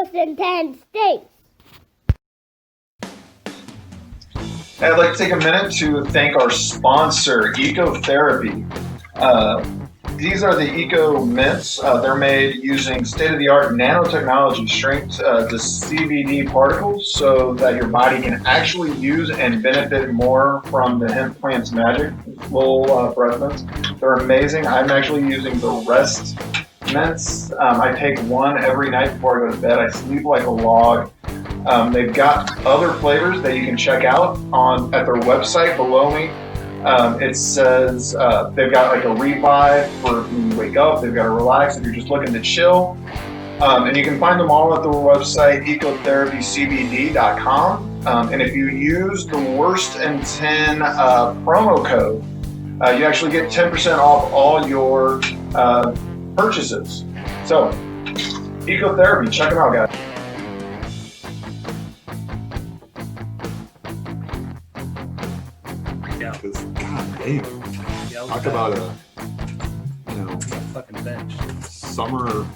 worse than 10 states. I'd like to take a minute to thank our sponsor, Ecotherapy. These are the Eco Mints. They're made using state-of-the-art nanotechnology strength to CBD particles so that your body can actually use and benefit more from the hemp plant's magic. Little breath mints. They're amazing. I'm actually using the Rest mints. I take one every night before I go to bed. I sleep like a log. They've got other flavors that you can check out at their website below me. It says they've got like a revive for when you wake up. They've got a relax if you're just looking to chill. And you can find them all at their website, ecotherapycbd.com. And if you use the Worst in 10 promo code, you actually get 10% off all your purchases. So, Ecotherapy, check them out, guys. Because, god dang, talk about a fucking bench. summer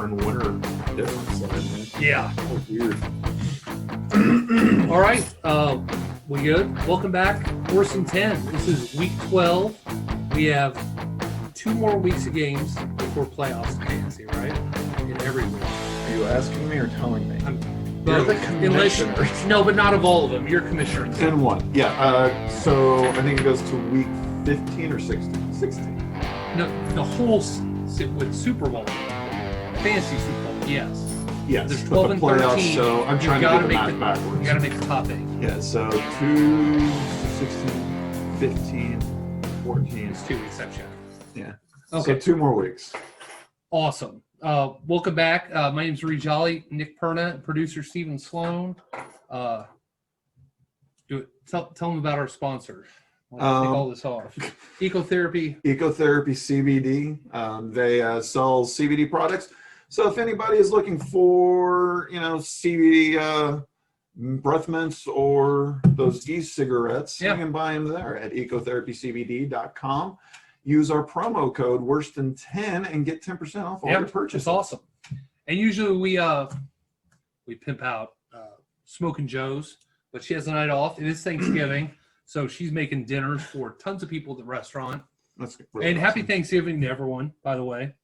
and winter difference. Yeah. Oh, weird. All right. We good? Welcome back. Worse than 10. This is week 12. We have 2 more weeks of games before playoffs in fantasy, right? In every week. Are you asking me or telling me? You're the commissioner. No, but not of all of them. You're commissioner. And one. Yeah. So I think it goes to week 15 or 16. 16. No, the whole with Super Bowl. Fantasy Super Bowl, yes. Yes. There's but 12 the and playoffs, 13. so I'm trying to gotta get the make math backwards. You got to make the top 8. Yeah, so 2, 16, 15, 14. It's 2 weeks, I've checked. Yeah. Okay. So 2 more weeks. Awesome. Welcome back. My name's Ree Jolly, Nick Perna, producer Stephen Sloan. Tell them about our sponsor. Take all this off. Ecotherapy. Ecotherapy CBD. They sell CBD products. So if anybody is looking for, CBD breath mints or those e-cigarettes, you can buy them there at ecotherapycbd.com. Use our promo code WORSTTHAN10 and get 10% off all your purchases. It's awesome. And usually we pimp out Smoking Joe's, but she has a night off. It is Thanksgiving, so she's making dinners for tons of people at the restaurant. That's really awesome. Happy Thanksgiving to everyone, by the way.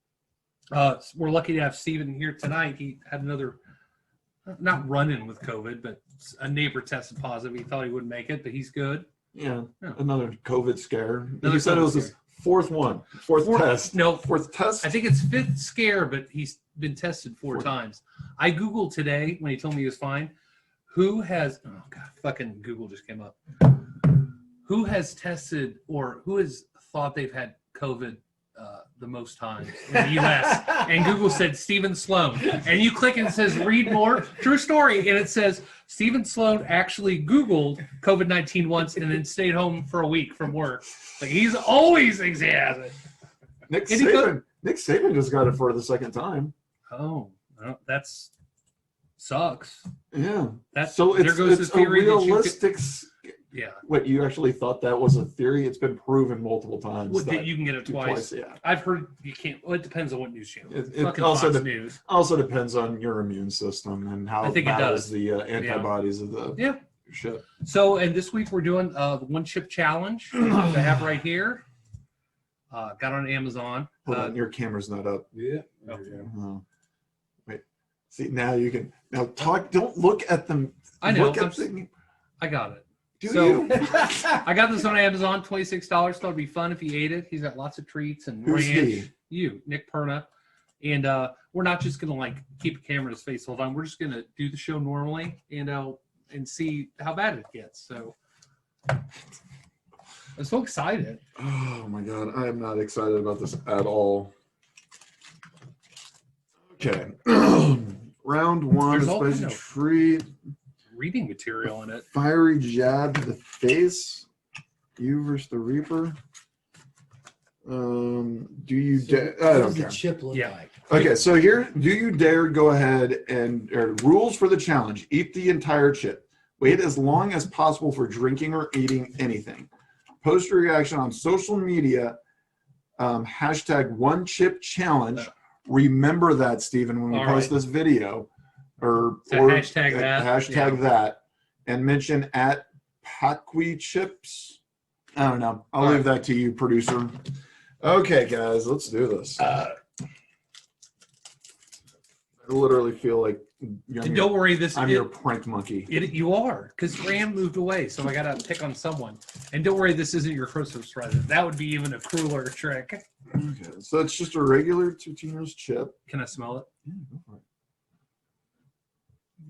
We're lucky to have Steven here tonight. He had another, not run-in with COVID, but a neighbor tested positive. He thought he wouldn't make it, but he's good. Yeah. Another COVID scare. Another He said COVID it was his scare. fourth test. No, Fourth test? I think it's 5th scare, but he's been tested 4 times. I Googled today when he told me he was fine. Who has, oh God, fucking Google just came up. Who has tested or who has thought they've had COVID the most times in the U.S.? And Google said Stephen Sloan. And you click and it says read more. True story. And it says Stephen Sloan actually Googled COVID-19 once and then stayed home for a week from work. Like he's always examined. Nick Saban just got it for the second time. Oh, well, that's sucks. Yeah. So it's a realistic. Yeah. What, you actually thought that was a theory? It's been proven multiple times. That you can get it twice. Yeah. I've heard you can't. Well, it depends on what news channel. It News. also depends on your immune system and how it battles the antibodies of the shit. So, and this week we're doing the one chip challenge that I have right here. Got on Amazon. Hold on, your camera's not up. Yeah. Oh. Wait. See, now you can talk. Don't look at them. I know. I got it. I got this on Amazon, $26. Thought it'd be fun if he ate it. He's got lots of treats and Who's ranch. he? You, Nick Perna. And we're not just gonna keep a camera to his face the whole time. We're just gonna do the show normally and see how bad it gets. So I'm so excited. Oh my god, I am not excited about this at all. Okay. Round 1, spicy treat. Reading material in it. Fiery jab to the face. You versus the Reaper. Do you dare? I don't care. Chip look like? Okay, so here, do you dare go ahead and rules for the challenge? Eat the entire chip. Wait as long as possible for drinking or eating anything. Post your reaction on social media. #1chip challenge. Remember that, Stephen, when we post this video. So hashtag that. Hashtag that, and mention at Paqui Chips. I don't know. I'll leave that to you, producer. Okay, guys, let's do this. I literally feel like And don't worry, I'm your prank monkey. You are, because Graham moved away, so I got to pick on someone. And don't worry, this isn't your Christmas present. That would be even a crueler trick. Okay, so it's just a regular Totino's chip. Can I smell it? Yeah, go for it.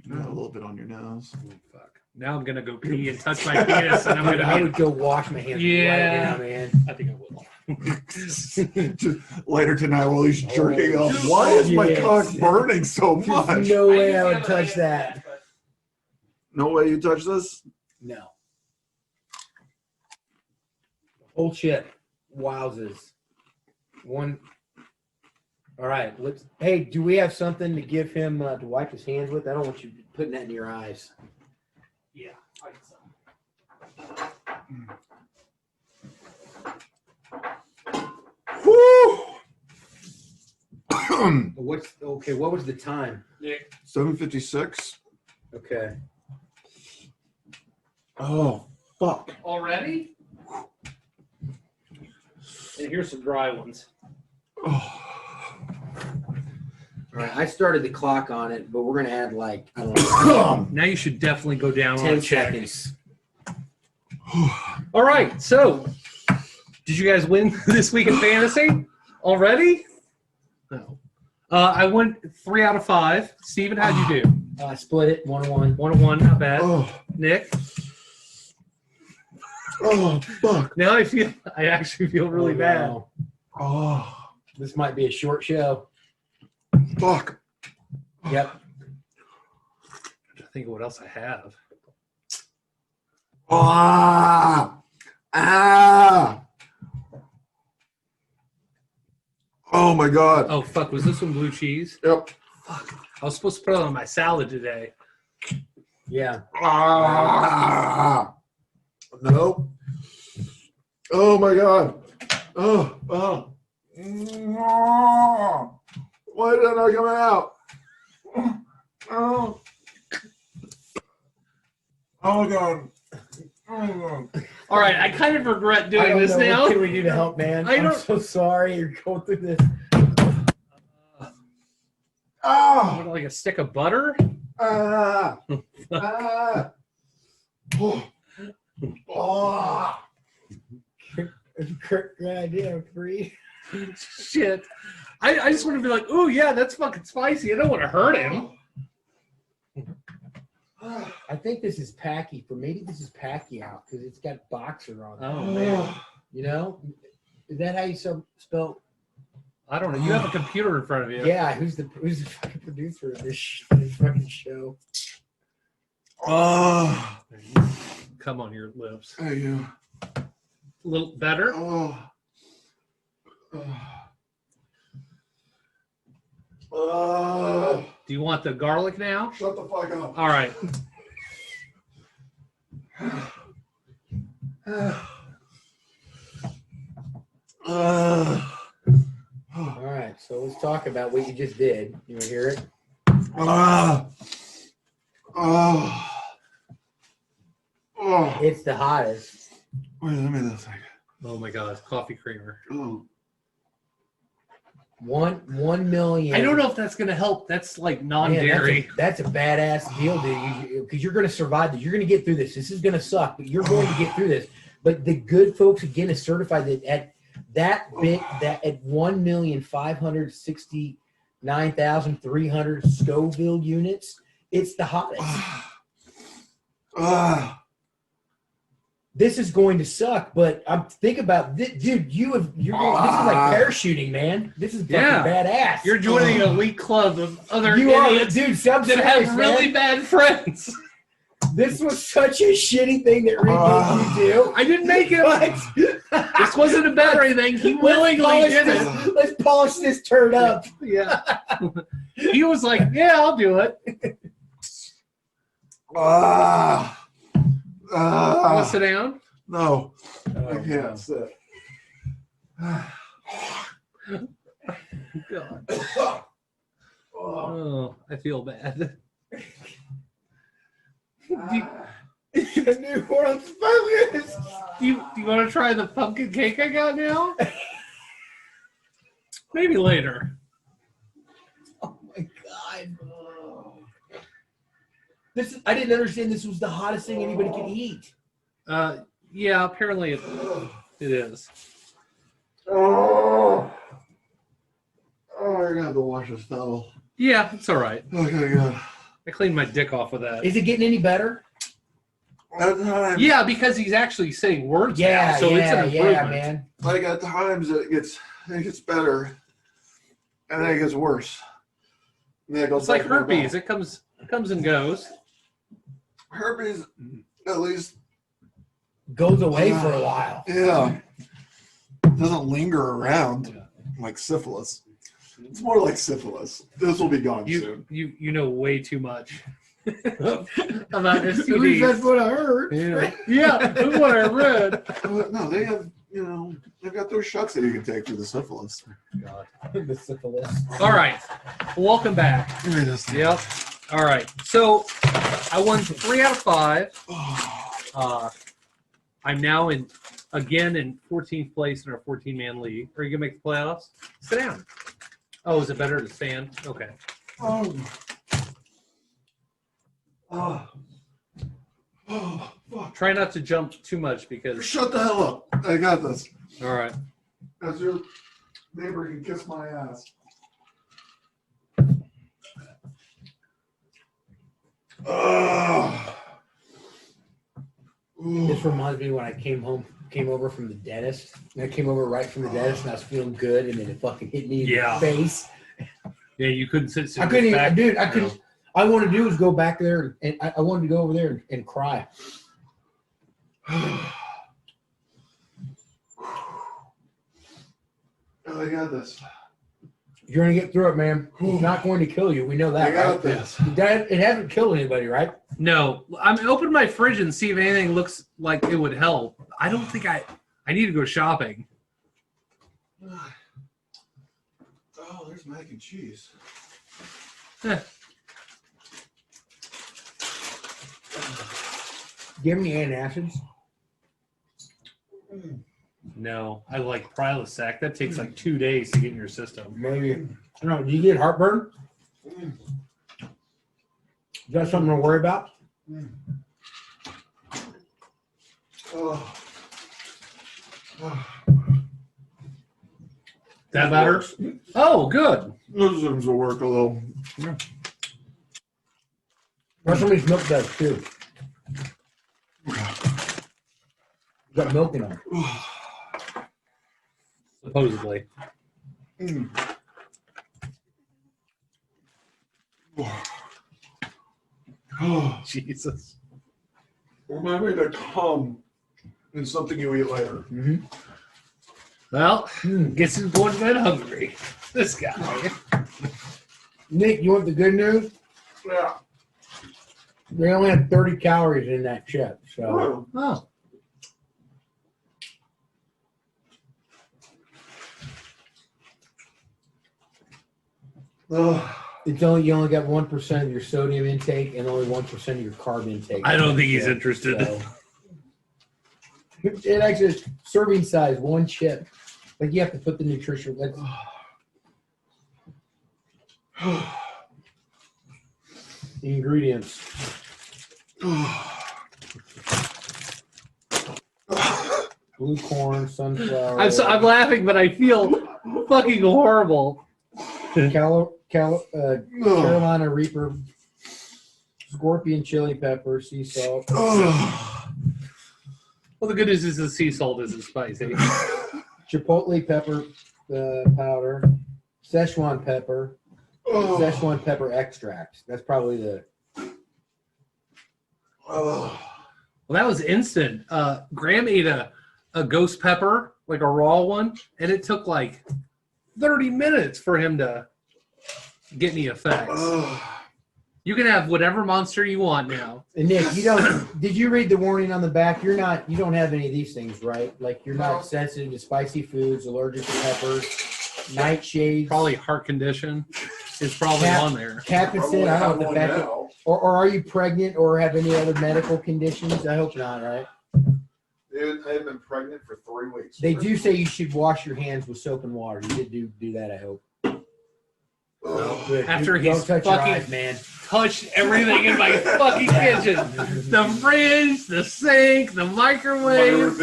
Got a little bit on your nose. Oh, fuck. Now I'm going to go pee and touch my penis, and I'm going to I would go wash my hands right now, man. I think I will. Later tonight while he's jerking off. Why is my Yes. cock burning so There's much? no way I would touch that. No way you touch this? No. Whole chip. Wowzers. One. All right. Let's. Hey, do we have something to give him to wipe his hands with? I don't want you putting that in your eyes. Yeah. Woo! What's okay? What was the time? 7:56. Okay. Oh, fuck. Already? And here's some dry ones. Oh. All right. I started the clock on it, but we're gonna add like I don't know, Now you should definitely go down on 10 a check. seconds. All right, so did you guys win this week in fantasy already? No. I went 3 out of 5. Steven, how'd you do? I split it 1-1. 1-1, not bad. Oh, Nick, oh, fuck. now I actually feel really Oh, bad. wow. Oh, This might be a short show. fuck. Yep. I think of what else I have. Ah, ah. Oh my god. Oh fuck, was this one blue cheese? Yep. Fuck, I was supposed to put it on my salad today. Yeah. Ah. Nope. Oh my god. Oh, oh. Why did that not come out? Oh. Oh my god. Oh my god. All right, I kind of regret I doing don't this know. now. What can we do to help, man? I I'm don't- so sorry you're going through this. Ah. What, like a stick of butter? Ah. Ah. Oh. Oh. Good idea, Free. Shit. I just want to be like, oh yeah, that's fucking spicy. I don't want to hurt him. I think this is Packy. Maybe this is Pacquiao because it's got boxer on it. Oh man. You know? Is that how you spell? I don't know. You have a computer in front of you. Yeah. Who's the fucking producer of this fucking show? Oh. Come on your lips. Hey, you. A little better. Oh. Oh. Do you want the garlic now? Shut the fuck up. All right. All right. So let's talk about what you just did. You want to hear it? Oh. Oh. It's the hottest. Wait, let me do this. Oh my God, coffee creamer. Oh. 1 million. I don't know if that's gonna help. That's like Man, non-dairy. that's a badass deal, dude. Because you're going to survive this. You're going to get through this. This is going to suck, but you're going to get through this. But the good folks again is certified that at that bit, that at 1,569,300 Scoville units, it's the hottest. Ah. This is going to suck, but I'm think about this, dude. This is like parachuting, man. This is fucking Yeah. badass. You're joining an elite club of other You are, idiots dude. that Subsidize, have really man. bad friends. This was such a shitty thing that Reed made you do. I didn't make it. But This wasn't a bad or anything. He willingly did it. Let's polish this turd up. Yeah. He was like, "Yeah, I'll do it." Ah. Want Ah. to sit down? No, I Oh, can't sit. God. Oh, I feel bad. The New Orleans focus. Do you want to try the pumpkin cake I got now? Maybe later. Oh my god. I didn't understand this was the hottest thing anybody could eat. Yeah, apparently it is. Oh, you're gonna have to wash this towel. Yeah, it's all right. Okay, good. I cleaned my dick off with that. Is it getting any better? Yeah, because he's actually saying words now, Yeah, so it's an improvement. yeah, man. Like at times it gets better, and then it gets worse. And then it goes It's like back to normal. herpes. It comes and goes. Herpes, at least, Goes away for a while. yeah, doesn't linger around like syphilis. It's more like syphilis. This will be gone soon. You know way too much about At least STDs. that's what I heard. Yeah, that's what I read. No, they have, they've got those shots that you can take for the syphilis. God. The syphilis. All right, welcome back. Give me this thing. Yep. All right. So I won 3 out of 5. I'm now in 14th place in our 14-man league. Are you gonna make the playoffs? Sit down. Oh, is it better to stand? Okay. Oh, fuck. Try not to jump too much because. Shut the hell up. I got this. All right. As your neighbor can kiss my ass. This reminds me when I came over from the dentist. And I came over right from the dentist and I was feeling good and then it fucking hit me in Yeah. the face. Yeah, you couldn't sit. I couldn't even, back, dude, I you couldn't. know. I wanted to do was go back there and I wanted to go over there and cry. I got this. You're going to get through it, man. It's not going to kill you. We know that, I got right? this. It hasn't killed anybody, right? No, I'm open my fridge and see if anything looks like it would help. I don't think I need to go shopping. Oh, there's mac and cheese. Do you have any antacids? No, I like Prilosec. That takes like 2 days to get in your system. Maybe. I don't know. Do you get heartburn? Is that something to worry about? Oh. That better? Oh, good. Those things will work a little. Or somebody's milk does too. Got milk in them. Supposedly. Oh, Jesus. remind me to come in something you eat later. Mm-hmm. Well, guess who's going to bed hungry? This guy. Nick, you want the good news? Yeah. They only had 30 calories in that chip. So Oh. it's only you only got 1% of your sodium intake and only 1% of your carb intake. I don't think he's Yeah, interested. so. It actually is serving size, 1 chip. Like you have to put the nutrition. That's, the ingredients. Blue corn, sunflower. I'm laughing, but I feel fucking horrible. Carolina Reaper, scorpion chili pepper, sea salt. Well, the good news is the sea salt isn't spicy. Chipotle pepper powder, Szechuan pepper, Szechuan pepper extract. That's probably the. Well, that was instant. Graham ate a ghost pepper, like a raw one, and it took like 30 minutes for him to get any effects. You can have whatever monster you want now. And Nick, you don't. Did you read the warning on the back? You're not. You don't have any of these things, right? Like you're not sensitive to spicy foods, allergic to peppers, nightshades. Probably heart condition. is probably Cap- on there. Captain, I don't know what the fact now. or are you pregnant or have any other medical conditions? I hope not, right? Dude, I have been pregnant for 3 weeks. They do say you should wash your hands with soap and water. You did do that, I hope. Good. After Don't he's touch your fucking- eyes, man. Touched everything in my fucking kitchen. The fridge, the sink, the microwave.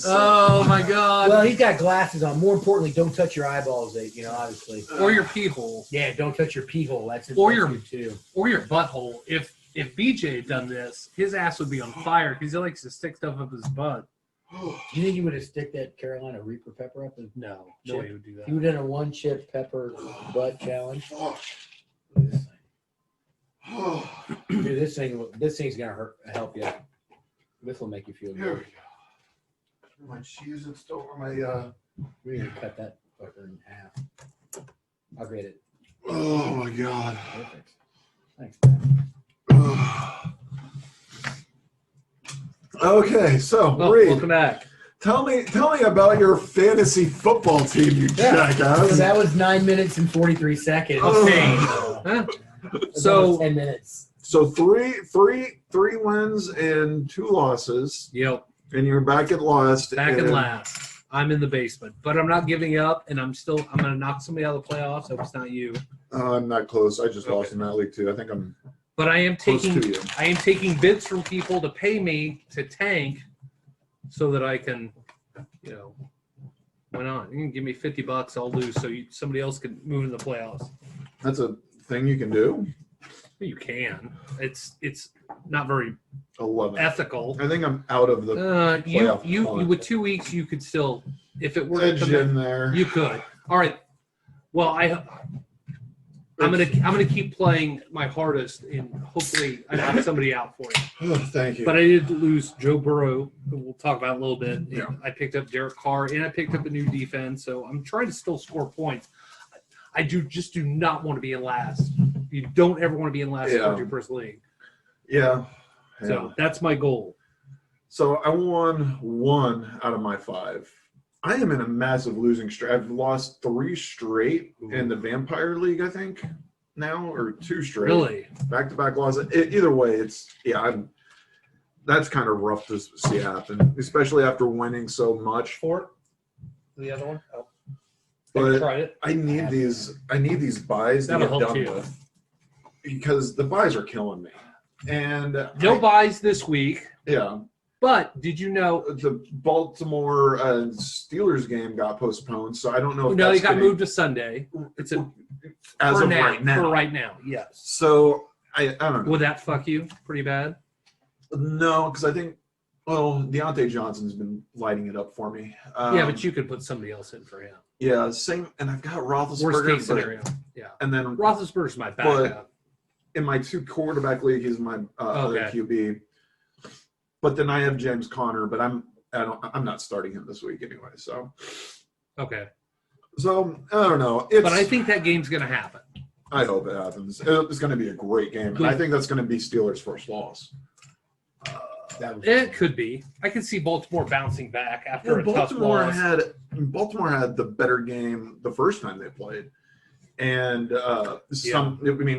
Oh my god. Well, he's got glasses on. More importantly, don't touch your eyeballs. Obviously. Or your pee hole. Yeah, don't touch your pee hole. That's Or that's your- good, too. Or your butthole. If BJ had done this, his ass would be on fire because he likes to stick stuff up his butt. Do you think he would have stick that Carolina Reaper pepper up his No, Chip. nobody would do that. He would have done a one chip pepper butt challenge. Dude, this thing's gonna help you. This will make you feel Here we good. go. My cheese and still over my We're gonna cut that fucker in half. I'll grade it. oh my god. Perfect. Thanks, man. Okay, so Oh, Reed, welcome back. tell me about your fantasy football team, you Yeah. So jackass. that was 9 minutes and 43 seconds. Okay. So, Huh? that's So- almost 10 minutes. So three wins and 2 losses, Yep. and you're back at last. Back in last. I'm in the basement, but I'm not giving up, and I'm gonna knock somebody out of the playoffs. Hope it's not you. I'm not close. I just lost Okay. in that league too. I think I'm But I am close taking to you. bids from people to pay me to tank, so that I can, why not? You can give me $50, I'll lose, so somebody else can move in the playoffs. That's a thing you can do. You can. It's not very 11. ethical. I think I'm out of the playoff You hunt. with 2 weeks, you could still, if it were to edge come in there. you could. All right. Well, I'm gonna keep playing my hardest, and hopefully I knock somebody out for you. Oh, thank you. But I did lose Joe Burrow, who we'll talk about in a little bit. And Yeah. I picked up Derek Carr, and I picked up a new defense. So I'm trying to still score points. I do not want to be in last. You don't ever want to be in last in Yeah. a two-person league. yeah. So that's my goal. So I won 1 out of my 5. I am in a massive losing streak. I've lost 3 straight in the Vampire League, I think, now, or 2 straight. Really? Back-to-back losses. Either way, that's kind of rough to see happen, especially after winning so much. Fort? The other one? Oh. But Tried it. I need these buys to That'll get help done too. with because the buys are killing me. And No buys this week. yeah, But did you know? the Baltimore Steelers game got postponed, so I don't know if No, that's it got gonna- moved to Sunday. It's a as for of now. right now. For right now, yes. So I don't know. Would that fuck you pretty bad? No, because I think Deontay Johnson's been lighting it up for me. Yeah, but you could put somebody else in for him. yeah, same. And I've got Roethlisberger. Worst case but- scenario. Yeah. And then Roethlisberger's my backup. in my 2 quarterback league, he's my other Okay. QB. But then I have James Conner, but I'm not starting him this week anyway. So Okay. I don't know. It's, But I think that game's going to happen. I hope it happens. It's going to be a great game, and I think that's going to be Steelers' first loss. That was It could be. I could see Baltimore bouncing back after a tough Baltimore loss. had the better game the first time they played, and a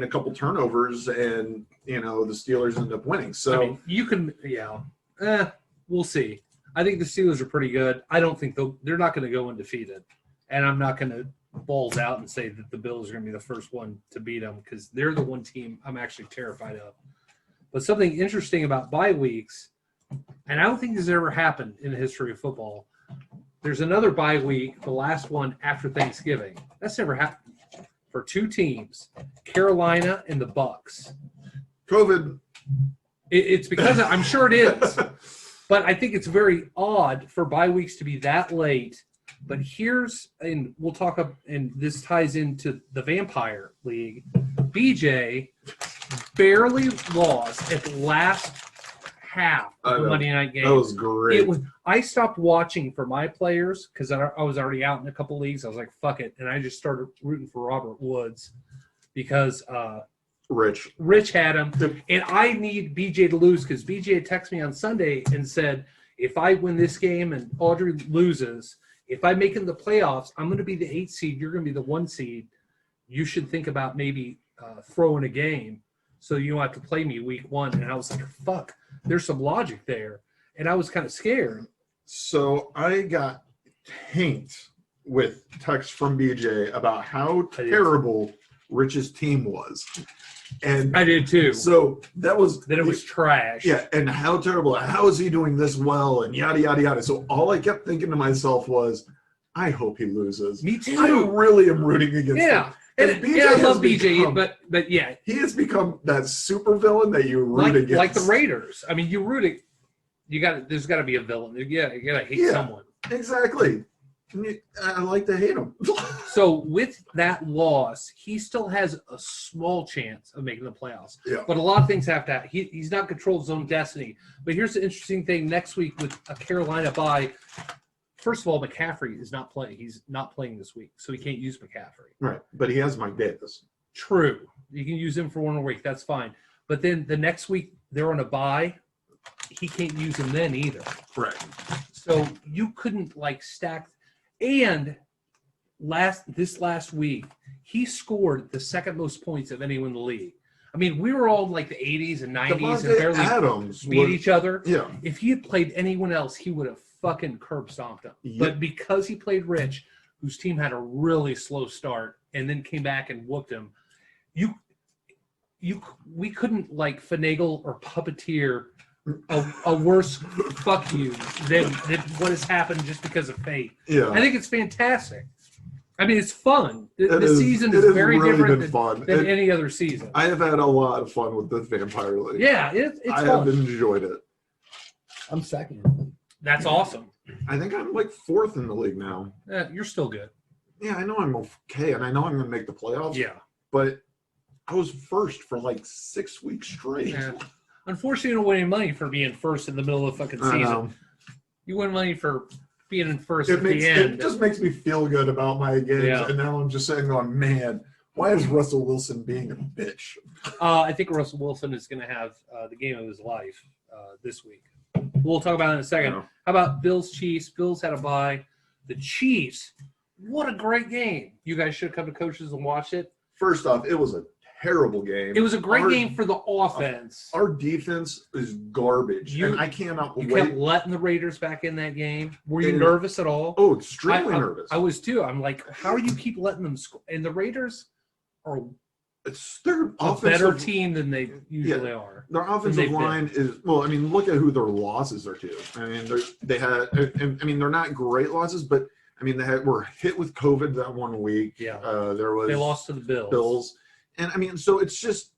couple turnovers, and the Steelers ended up winning. So I mean, you can, we'll see. I think the Steelers are pretty good. I don't think they're not going to go undefeated. And I'm not going to balls out and say that the Bills are going to be the first one to beat them because they're the one team I'm actually terrified of. But something interesting about bye weeks, and I don't think this has ever happened in the history of football, there's another bye week, the last one after Thanksgiving. That's never happened for 2 teams, Carolina and the Bucks. COVID. It's because I'm sure it is. But I think it's very odd for bye weeks to be that late. But and we'll talk up, and this ties into the Vampire League. BJ barely lost at the last half I of the know. Monday night game. That was great. I stopped watching for my players because I was already out in a couple leagues. I was like, fuck it. And I just started rooting for Robert Woods because Rich had him. And I need BJ to lose because BJ had texted me on Sunday and said, if I win this game and Audrey loses, if I make it in the playoffs, I'm going to be the 8 seed. You're going to be the 1 seed. you should think about maybe throwing a game so you don't have to play me week 1. And I was like, fuck, there's some logic there. And I was kind of scared. So I got tanked with text from BJ about how I did. terrible Rich's team was. And I did too. so that was Then it was trash. yeah, and how terrible, how is he doing this well, and yada yada yada. So all I kept thinking to myself was, I hope he loses. Me too. I really am rooting against Yeah. him. And, And and BJ I has love BJ, become- but yeah, He has become that super villain that you root against. like the Raiders. I mean, you root it. There's got to be a villain. You gotta hate Yeah. someone. Exactly. I like to hate him. So with that loss, he still has a small chance of making the playoffs. Yeah. But a lot of things have to happen. He's not controlled his own destiny. But here's the interesting thing: next week with a Carolina bye, first of all, McCaffrey is not playing. He's not playing this week, so he can't use McCaffrey. Right, but he has Mike Davis. True, you can use him for 1 week. That's fine. But then the next week they're on a bye. He can't use him then either. Right. So you couldn't like stack. And this last week, he scored the second most points of anyone in the league. I mean, we were all in like the 80s and 90s and Devontae barely Adams beat was, each other. yeah. If he had played anyone else, he would have fucking curb stomped him. Yep. But because he played Rich, whose team had a really slow start and then came back and whooped him, we couldn't like finagle or puppeteer a worse fuck you than what has happened just because of fate. Yeah. I think it's fantastic. I mean, it's fun. It The is- season it is has very really different been fun. than any other season. I have had a lot of fun with the Vampire League. Yeah, it's I fun. have enjoyed it. I'm second. That's awesome. I think I'm like 4th in the league now. You're still good. Yeah, I know I'm okay, and I know I'm going to make the playoffs. Yeah. But I was first for like 6 weeks straight. Yeah. Unfortunately, you don't win any money for being first in the middle of the fucking I season. know. You win money for being in first It at makes the end. it just makes me feel good about my games, Yeah. and now I'm just saying, going, man, why is Russell Wilson being a bitch? I think Russell Wilson is going to have the game of his life this week. We'll talk about it in a second. Yeah. How about Bills Chiefs? Bills had a bye. The Chiefs, what a great game. You guys should come to Coaches and watch it. First off, it was a terrible game. It was a great Our- game for the offense. Our defense is garbage, You- and I cannot You wait. kept letting the Raiders back in that game. Were you And- nervous at all? Oh, extremely nervous. I was too. I'm like, how do you keep letting them score? And the Raiders are It's their a offensive, better team than they usually are. Their they've offensive been. line is well. I mean, look at who their losses are to. I mean, they had. I mean, they're not great losses, but I mean, were hit with COVID that 1 week. Yeah. There was They lost to the Bills. Bills, and I mean, so it's just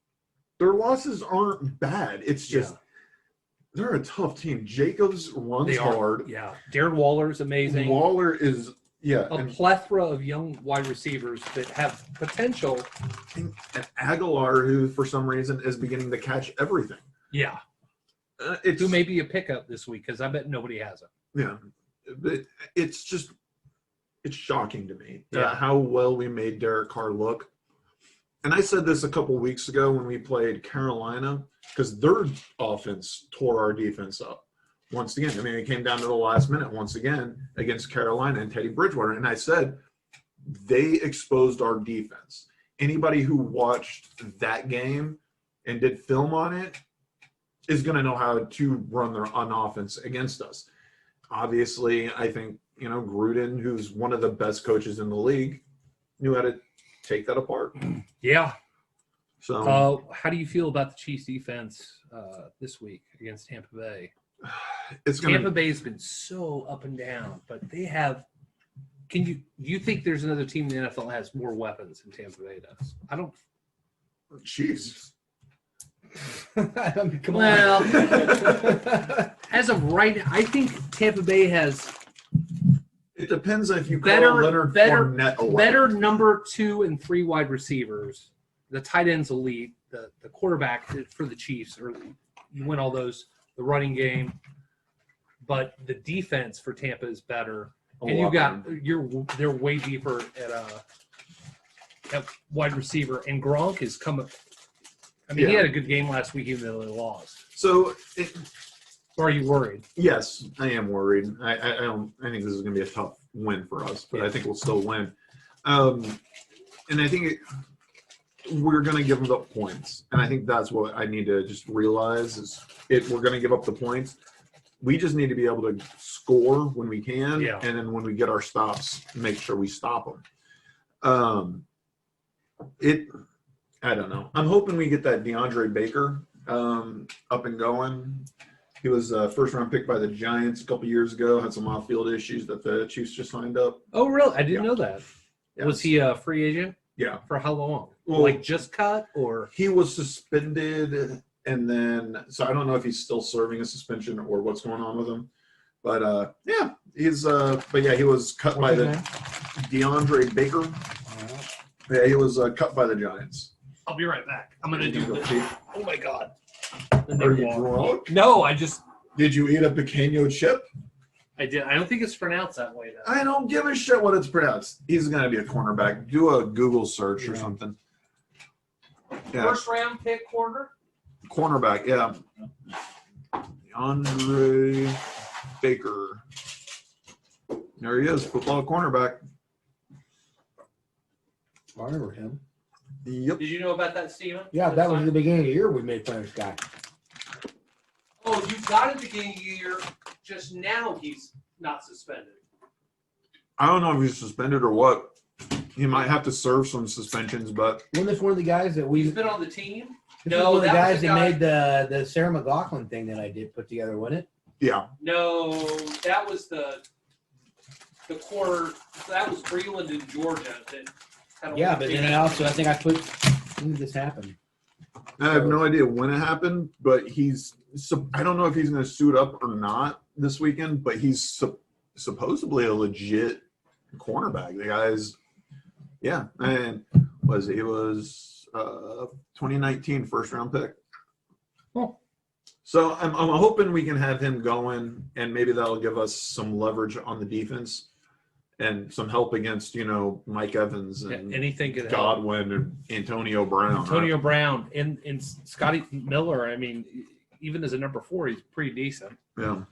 their losses aren't bad. It's just Yeah. they're a tough team. Jacobs runs They are. hard. Yeah. Darren Waller's amazing. Waller is a and plethora of young wide receivers that have potential. Aguilar, who for some reason is beginning to catch everything. Yeah. It's Who may be a pickup this week because I bet nobody has it. yeah, but it's just it's shocking to me Yeah. how well we made Derek Carr look. And I said this a couple weeks ago when we played Carolina because their offense tore our defense up once again. I mean, it came down to the last minute once again against Carolina and Teddy Bridgewater. And I said they exposed our defense. Anybody who watched that game and did film on it is going to know how to run their on offense against us. Obviously, I think, Gruden, who's one of the best coaches in the league, knew how to take that apart. Yeah. So How do you feel about the Chiefs defense this week against Tampa Bay? it's going Tampa to Bay's been so up and down, but they have. Do you think there's another team in the NFL that has more weapons than Tampa Bay does? I don't. Jeez. I mean, come Well, on. as of right, I think Tampa Bay has It depends if you call Better- Leonard better- Fournette a weapon. better number 2 and 3 wide receivers. The tight end's elite. The quarterback for the Chiefs, or you win all those. The running game, but the defense for Tampa is better. A And you lot got better. they're way deeper at wide receiver, and Gronk is coming. I mean, he Yeah. had a good game last week, even though they lost. So Or are you worried? yes, I am worried. I think this is going to be a tough win for us, but I think we'll still win. and I think we're going to give them up points. And I think that's what I need to just realize is we're going to give up the points. We just need to be able to score when we can. Yeah. And then when we get our stops, make sure we stop them. I don't know. I'm hoping we get that DeAndre Baker up and going. He was a first-round pick by the Giants a couple years ago. Had some off-field issues that the Chiefs just signed up. Oh, really? I didn't Yeah. know that. Yeah. Was he a free agent? Yeah. For how long? Well- like just cut or? He was suspended, and then so I don't know if he's still serving a suspension or what's going on with him. But yeah, he was cut by What's the his DeAndre Baker. Yeah, he was cut by the Giants. I'll be right back. I'm gonna do this. Oh my god. Are you drunk? No, I just Did you eat a pequeño chip? I did. I don't think it's pronounced that way though. I don't give a shit what it's pronounced. He's gonna be a cornerback. Do a Google search or Yeah. something. Yeah, First round pick corner. cornerback. Yeah, DeAndre Baker. There he is, football cornerback. I remember him. Yep. Did you know about that, Steven? Yeah, that was the beginning of the year we made fun of this guy. Oh, you got it at the beginning of the year. Just now he's not suspended. I don't know if he's suspended or what. He might have to serve some suspensions, but Wasn't this one of the guys that He's we? been on the team. This No, was one of the that was guys the that guy- made the Sarah McLaughlin thing that I did put together, wasn't it? yeah. No, that was the corner. That was Breland in Georgia. That had a Yeah, little but big- then I think I put. When did this happen? I have no idea when it happened, but I don't know if he's going to suit up or not this weekend, but he's supposedly a legit cornerback. The guy's, yeah, and he was 2019 first round pick. Oh. So I'm hoping we can have him going, and maybe that'll give us some leverage on the defense and some help against, Mike Evans Yeah, and anything could help. Godwin and Antonio Brown. Antonio Brown and Scotty Miller. I mean, even as a number 4, he's pretty decent. Yeah.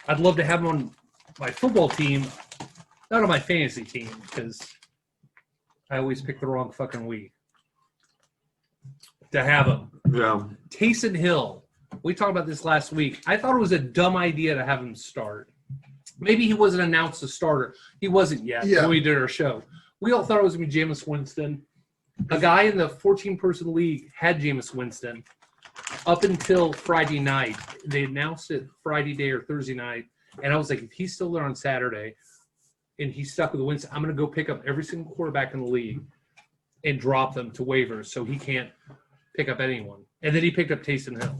I'd love to have him on my football team, not on my fantasy team, because I always pick the wrong fucking week to have him. Yeah. Taysom Hill. We talked about this last week. I thought it was a dumb idea to have him start. Maybe he wasn't announced a starter. He wasn't yet Yeah. when we did our show. We all thought it was going to be Jameis Winston. A guy in the 14-person league had Jameis Winston up until Friday night. They announced it Friday day or Thursday night, and I was like, if he's still there on Saturday and he's stuck with Winston, I'm going to go pick up every single quarterback in the league and drop them to waivers so he can't pick up anyone. And then he picked up Taysom Hill.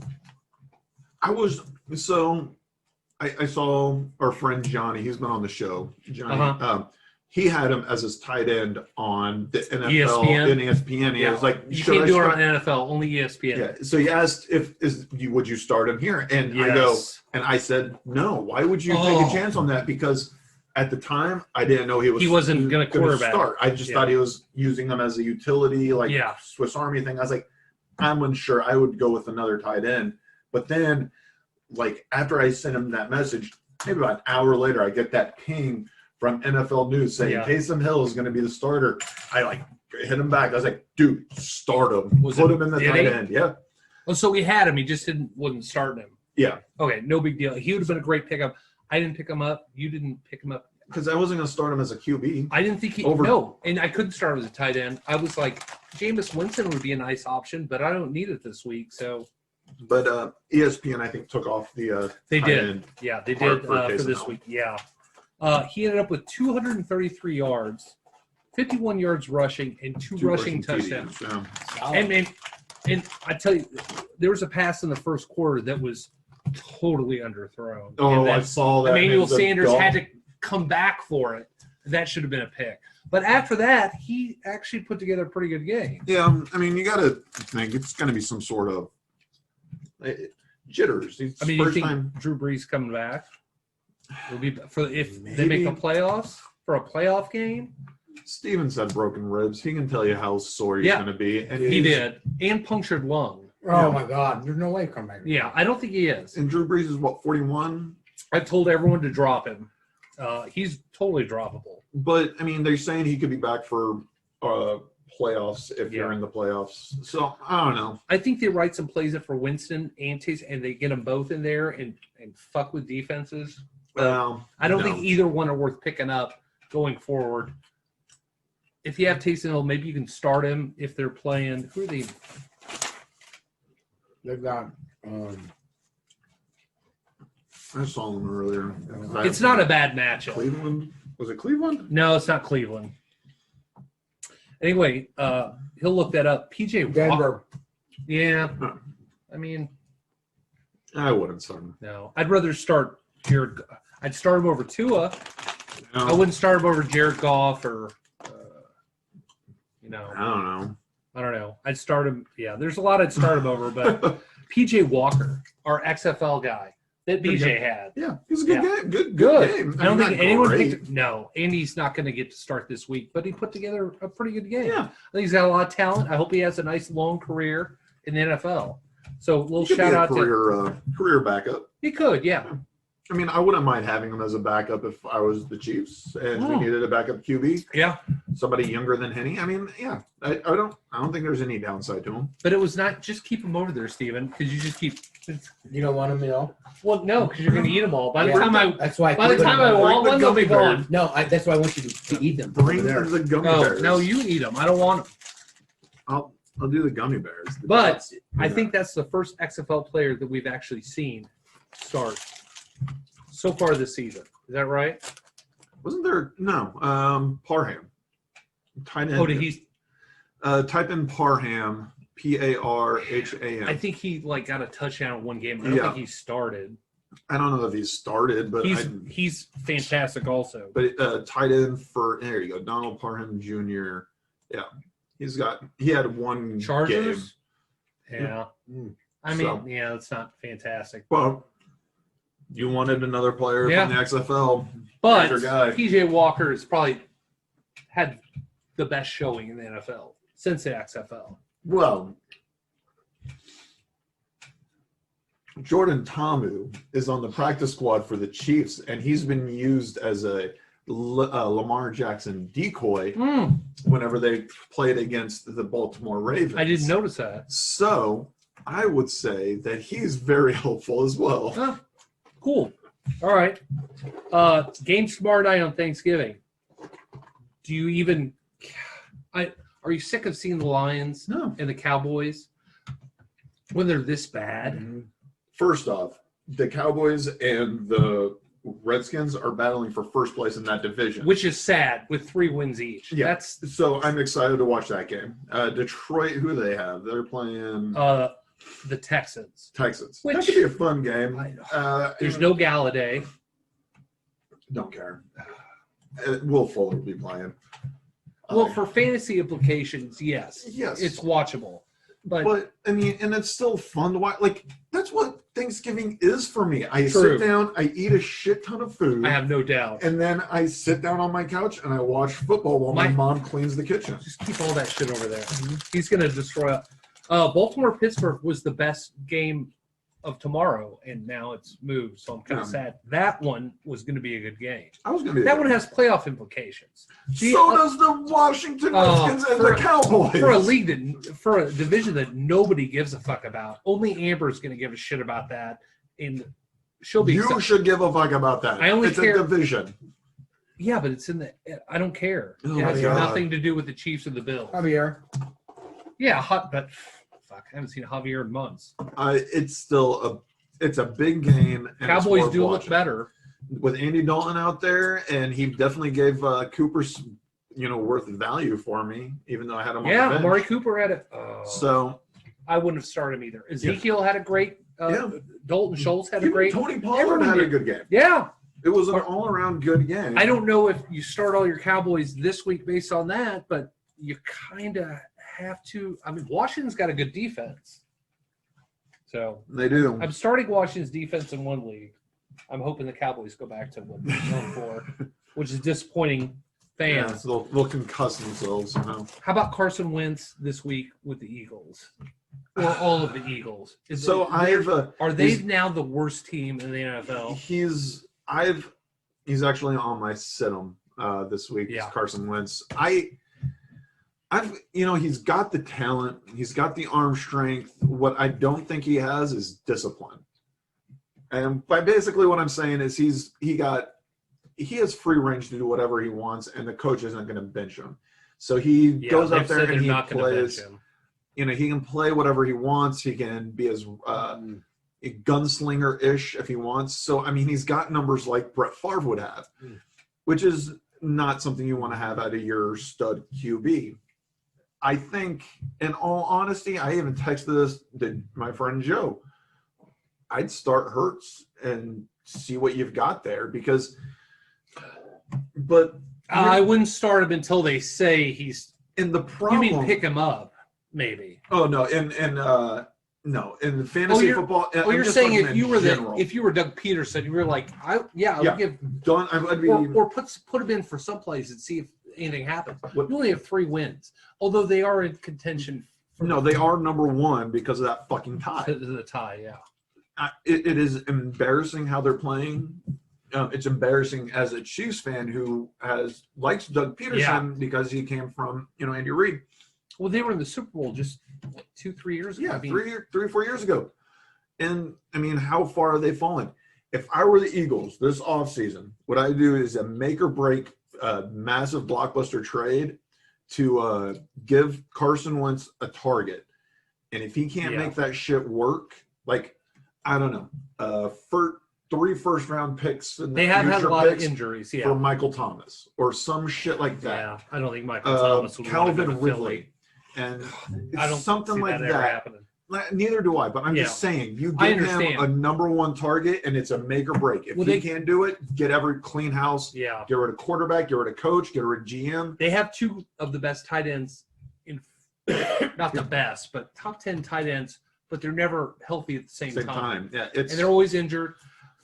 I saw our friend Johnny. He's been on the show. Johnny. Uh-huh. He had him as his tight end on the NFL ESPN? and ESPN. He Yeah. was like, You "Should can't I do it start-" on NFL, only ESPN. Yeah. So he asked would you start him here? And I said, no. Why would you take Oh. a chance on that? Because at the time, I didn't know he wasn't gonna quarterback. start. I just Yeah. thought he was using them as a utility, like Yeah. Swiss Army thing. I was like, I'm unsure. I would go with another tight end. But then, like after I sent him that message, maybe about an hour later, I get that ping from NFL News saying Yeah. Taysom Hill is going to be the starter. I hit him back. I was like, dude, start him. Put him in the did tight he? end. Yeah. Oh, so we had him. He just wasn't starting him. Yeah. Okay, no big deal. He would have been a great pickup. I didn't pick him up. You didn't pick him up. Because I wasn't going to start him as a QB. I didn't think no, and I couldn't start him as a tight end. I was like, Jameis Winston would be a nice option, but I don't need it this week. So But ESPN, I think, took off the they tight did. end. Yeah, they Part did for for Taysom this Hill. week. Yeah. He ended up with 233 yards, 51 yards rushing, and two rushing touchdowns. TDs, yeah. And I tell you, there was a pass in the first quarter that was totally underthrown. Oh, And I then saw that. Emmanuel It was a Sanders dog. had to come back for it. That should have been a pick. But after that, he actually put together a pretty good game. Yeah, I mean, you got to think it's going to be some sort of jitters. It's I mean, you first think time. Drew Brees coming back will be for if they make the Maybe. playoffs for a playoff game? Stevens had broken ribs. He can tell you how sore he's Yeah. going to be. And He he's- did, and punctured lung. Oh my God! There's no way come back. Yeah, I don't think he is. And Drew Brees is what, 41? I told everyone to drop him. He's totally droppable. But I mean, they're saying he could be back for playoffs if you're in the playoffs. So I don't know. I think they write some plays up for Winston and Chase, and they get them both in there and fuck with defenses. I don't think either one are worth picking up going forward. If you have Taysom Hill, maybe you can start him if they're playing. Who are they? They've got. I saw them earlier. It's not a bad matchup. Cleveland. Was it Cleveland? No, it's not Cleveland. Anyway, he'll look that up. PJ Walker. Denver. Yeah. Huh. I mean, I wouldn't start him. no. I'd rather start Jared. I'd start him over Tua. No, I wouldn't start him over Jared Goff or, I don't know. I'd start him. Yeah, there's a lot I'd start him over, but PJ Walker, our XFL guy that BJ had. Yeah, he's a good Yeah. game. Good Good. game. I don't mean, think not anyone great. picked. No, Andy's not going to get to start this week, but he put together a pretty good game. Yeah. I think he's got a lot of talent. I hope he has a nice long career in the NFL. So a little He could be shout a out to career backup. he could, yeah. I mean, I wouldn't mind having him as a backup if I was the Chiefs and we Oh. needed a backup QB, Yeah. somebody younger than Henny. I mean, yeah, I don't think there's any downside to him. But it was not just keep him over there, Steven, because you just keep. You don't want them at all. Well, no, because you're going to eat them all. By the Yeah. time I That's why. by the time I Bring want the one, they'll be gummy bears. gone. No, that's why I want you to eat them. Bring over there. the gummy No, bears. no, you eat them. I don't want them. I'll do the gummy bears. But I think that's the first XFL player that we've actually seen start so far this season. Is that right? Wasn't there Parham? Tight end. Oh, did he? Type in Parham, Parham. I think he got a touchdown in one game. I don't Yeah. think he started. I don't know if he started, but He's fantastic also. tight end for there you go, Donald Parham Jr. Yeah, he had one Chargers? game. Yeah. Mm. I mean, So- yeah, it's not fantastic. Well, you wanted another player Yeah. from the XFL. But There's your guy. PJ Walker has probably had the best showing in the NFL since the XFL. Well, Jordan Tamu is on the practice squad for the Chiefs, and he's been used as a Lamar Jackson decoy whenever they played against the Baltimore Ravens. I didn't notice that. So I would say that he's very helpful as well. Huh. Cool. All right. Game tomorrow night on Thanksgiving. Do you even are you sick of seeing the Lions No. and the Cowboys when they're this bad? First off, the Cowboys and the Redskins are battling for first place in that division. Which is sad with 3 wins each. Yeah. That's So I'm excited to watch that game. Detroit, who do they have? They're playing the Texans. Texans. Which- That could be a fun game. There's no Galladay. Don't care. Will Fuller will be playing. Well, for fantasy implications, yes. Yes. It's watchable. But I mean, and it's still fun to watch. Like that's what Thanksgiving is for me. I True. sit down, I eat a shit ton of food, I have no doubt. and then I sit down on my couch and I watch football while my mom cleans the kitchen. Just keep all that shit over there. He's going to destroy it. Baltimore-Pittsburgh was the best game of tomorrow, and now it's moved, so I'm kind of sad. That one was going to be a good game. I was gonna be That one has playoff implications. So does the Washington Redskins and the Cowboys. For a league for a division that nobody gives a fuck about. Only Amber's going to give a shit about that, and she'll be. You should give a fuck about that. I only it's care- a division. Yeah, but it's in the. I don't care. Oh, it has God. nothing to do with the Chiefs or the Bills. Javier. Yeah, but fuck, I haven't seen Javier in months. It's still it's a big game. And Cowboys it's worth do look watching. better. With Andy Dalton out there, and he definitely gave Cooper's worth of value for me, even though I had him on Yeah, the bench. Amari Cooper had it. So I wouldn't have started him either. Ezekiel had a great. Yeah. Dalton Schultz had a even great. Tony Pollard everyone had a did. good game. Yeah, It was an all-around good game. I don't know if you start all your Cowboys this week based on that, but you kind of have to. I mean, Washington's got a good defense, so They do. I'm starting Washington's defense in one league. I'm hoping the Cowboys go back to what they're known for, which is disappointing Yeah, fans. so they'll concuss themselves. How about Carson Wentz this week with the Eagles, or all of the Eagles? So Are they now the worst team in the NFL? He's actually on my sit-em this week. Yeah. Carson Wentz. I He's got the talent, he's got the arm strength. What I don't think he has is discipline. And by basically what I'm saying is he has free range to do whatever he wants, and the coach isn't going to bench him. So he goes up there and he plays. He can play whatever he wants. He can be as a gunslinger-ish if he wants. So, I mean, he's got numbers like Brett Favre would have, which is not something you want to have out of your stud QB. I think, in all honesty, I even texted this to my friend Joe. I'd start Hurts and see what you've got there but I wouldn't start him until they say he's. in the problem. You mean pick him up, maybe? Oh no, no, in the fantasy football. You're saying if you were Doug Peterson, you were like, I would give I'd be or put him in for some place and see if anything happens. You only have 3 wins, although they are in contention. No, they are number 1 because of that fucking tie. The tie, yeah. It is embarrassing how they're playing. It's embarrassing as a Chiefs fan who likes Doug Peterson because he came from Andy Reid. Well, they were in the Super Bowl just 2-3 years ago. Yeah, 3 or 4 years ago. And I mean, how far are they fallen? If I were the Eagles this offseason, what I do is a make or break massive blockbuster trade to give Carson Wentz a target. And if he can't make that shit work, like, I don't know, 3 first-round picks. And they have had a lot of injuries, for Michael Thomas or some shit like that. Yeah, I don't think Michael Thomas will Calvin Ridley. And I don't something see like that ever happening. Neither do I, but I'm just saying, you give him a number 1 target, and it's a make or break. If he can't do it, get every clean house. Yeah. Get rid of quarterback, get rid of coach, get rid of GM. They have 2 of the best tight ends not the best, but top 10 tight ends, but they're never healthy at the same time. Yeah, and they're always injured.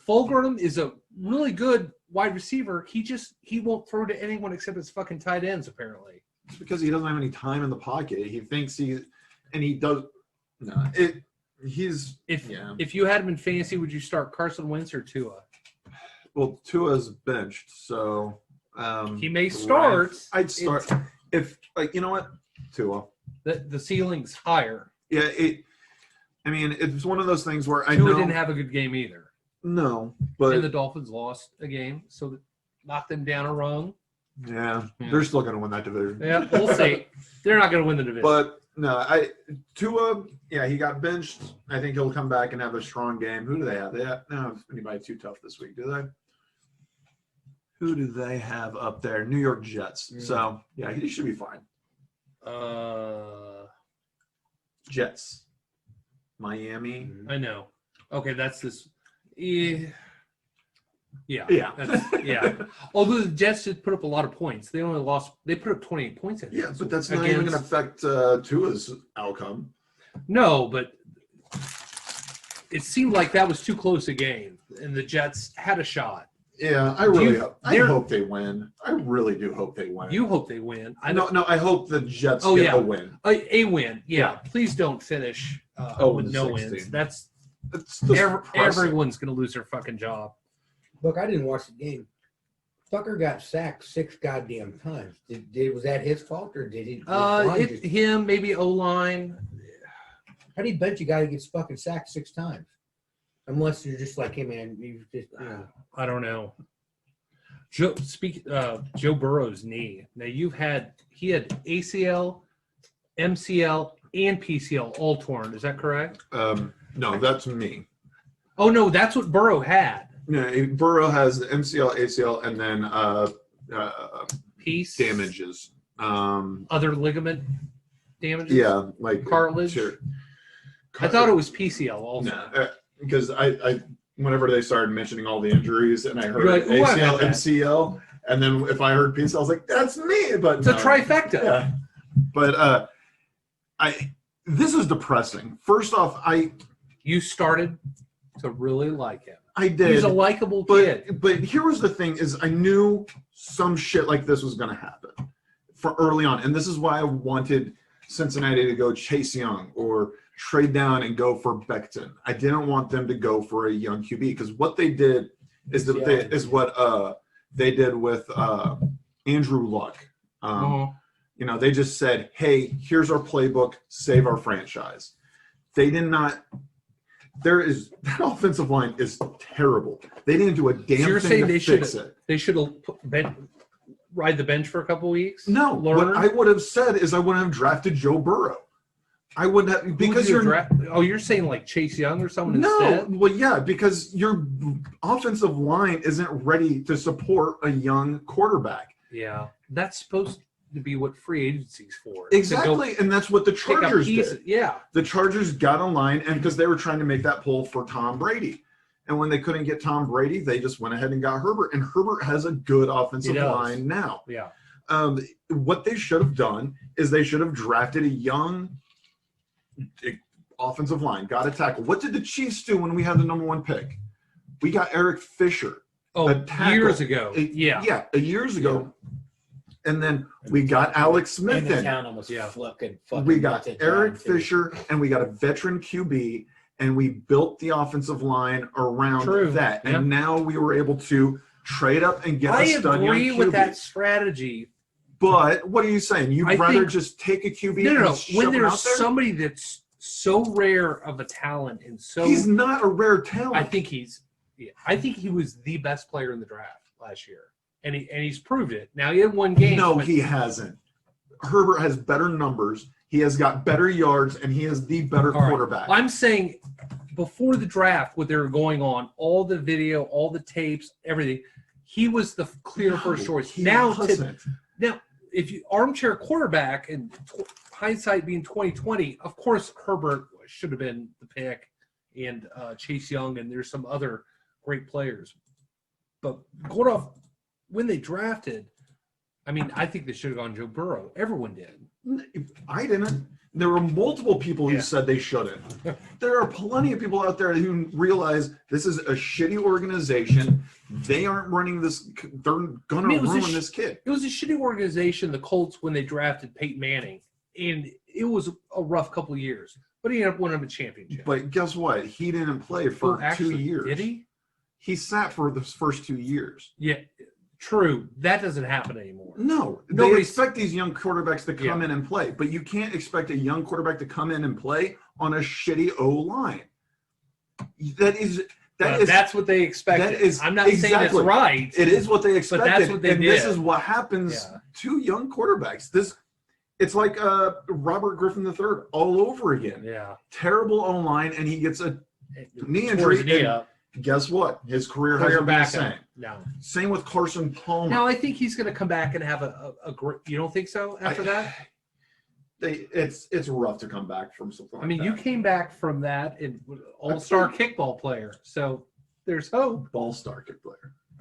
Fulgham is a really good wide receiver. He won't throw to anyone except his fucking tight ends, apparently. It's because he doesn't have any time in the pocket. He thinks he does. No, If you had him in fantasy, would you start Carson Wentz or Tua? Well, Tua's benched, so he may start. I'd start if you know what, Tua. The ceiling's higher. Yeah, it's one of those things where Tua didn't have a good game either. No, but and the Dolphins lost a game, so that knocked them down a rung. Yeah, they're still going to win that division. Yeah, we'll see. They're not going to win the division. But no, Tua, he got benched. I think he'll come back and have a strong game. Who do they have? They don't have anybody too tough this week, do they? Who do they have up there? New York Jets. So yeah, he should be fine. Jets, Miami. I know. Okay, that's this. Yeah. Although the Jets did put up a lot of points, they only lost. They put up 28 points. Yeah, but that's not even going to affect Tua's outcome. No, but it seemed like that was too close a game, and the Jets had a shot. Yeah, I hope they win. I really do hope they win. You hope they win. I hope the Jets get a win. A win. Yeah. Please don't finish with no 16. wins. Everyone's going to lose their fucking job. Look, I didn't watch the game. Tucker got sacked 6 goddamn times. Was that his fault or did he? Him, maybe O-line. How do you bench a guy who gets fucking sacked 6 times? Unless you're just like, hey man, you just. I don't know. Joe Burrow's knee. Now he had ACL, MCL, and PCL all torn. Is that correct? No, that's me. Oh no, that's what Burrow had. Yeah, Burrow has the MCL, ACL, and then piece damages. Other ligament damages. Yeah, like cartilage. Sure. I thought it was PCL also. No, because I whenever they started mentioning all the injuries, and I heard like, ACL, MCL, and then if I heard PCL, I was like, that's me. But it's a trifecta. Yeah. But this is depressing. First off, you started to really like him. I did. He's a likable kid. But here was the thing: is I knew some shit like this was going to happen for early on, and this is why I wanted Cincinnati to go Chase Young or trade down and go for Becton. I didn't want them to go for a young QB because what they did is what they did with Andrew Luck. You know, they just said, hey, here's our playbook, save our franchise. They did not. That offensive line is terrible. They didn't do a damn So you're thing saying to they fix should it. they should have ride the bench for a couple weeks? No, learn. what I would have said is I wouldn't have drafted Joe Burrow. I wouldn't have, because you're saying like Chase Young or someone no, instead? well, yeah, because your offensive line isn't ready to support a young quarterback. Yeah, that's supposed to be what free agency's for. Exactly, and that's what the Pick up Chargers pieces. did. Yeah, The Chargers got on line, and because they were trying to make that pull for Tom Brady. And when they couldn't get Tom Brady, they just went ahead and got Herbert. And Herbert has a good offensive He does. line now. yeah. What they should have done is they should have drafted a young offensive line, got a tackle. What did the Chiefs do when we had the number 1 pick? We got Eric Fisher. Oh, A tackle. years ago. Yeah. Years ago. And then we got Alex Smith And the in. town almost Yeah. fucking We got melted Eric down, too. Fisher, and we got a veteran QB, and we built the offensive line around True. that. Yeah. And now we were able to trade up and get I a stud young agree QB. with that strategy. But what are you saying? You'd I rather think- just take a QB No. and shove When him there's out there? somebody that's so rare of a talent and so He's not a rare talent. I think he was the best player in the draft last year, and he's proved it. Now he had one game. No, but- he hasn't. Herbert has better numbers. He has got better yards, and he is the better All right. quarterback. I'm saying before the draft, what they were going on, all the video, all the tapes, everything, he was the clear first choice. He Now, wasn't. if you armchair quarterback and hindsight being 2020, of course Herbert should have been the pick, and Chase Young, and there's some other great players. But going off when they drafted, I mean, I think they should have gone Joe Burrow. Everyone did. I didn't. There were multiple people who Yeah. said they shouldn't. There are plenty of people out there who realize this is a shitty organization. They aren't running this. They're going to it was a ruin this kid. It was a shitty organization, the Colts, when they drafted Peyton Manning, and it was a rough couple of years. But he ended up winning a championship. But guess what? He didn't play for Oh, actually, 2 years. Did he? He sat for the first 2 years. Yeah, true. That doesn't happen anymore. No, they Nobody's- expect these young quarterbacks to come Yeah. in and play, but you can't expect a young quarterback to come in and play on a shitty O line. That's what they expected. that is- I'm not saying exactly. it's right. It is what they expected, that's what they and this did. is what happens Yeah. to young quarterbacks. It's like Robert Griffin III all over again. Yeah. Terrible O line, and he gets a knee Tore injury. his knee and up. guess what? His career Career hasn't been the back same. up. No. Same with Carson Palmer. Now I think he's going to come back and have a great. You don't think so? After that, It's rough to come back from something like I mean, that. you came back from that and all-star kickball player. So there's hope. Ball star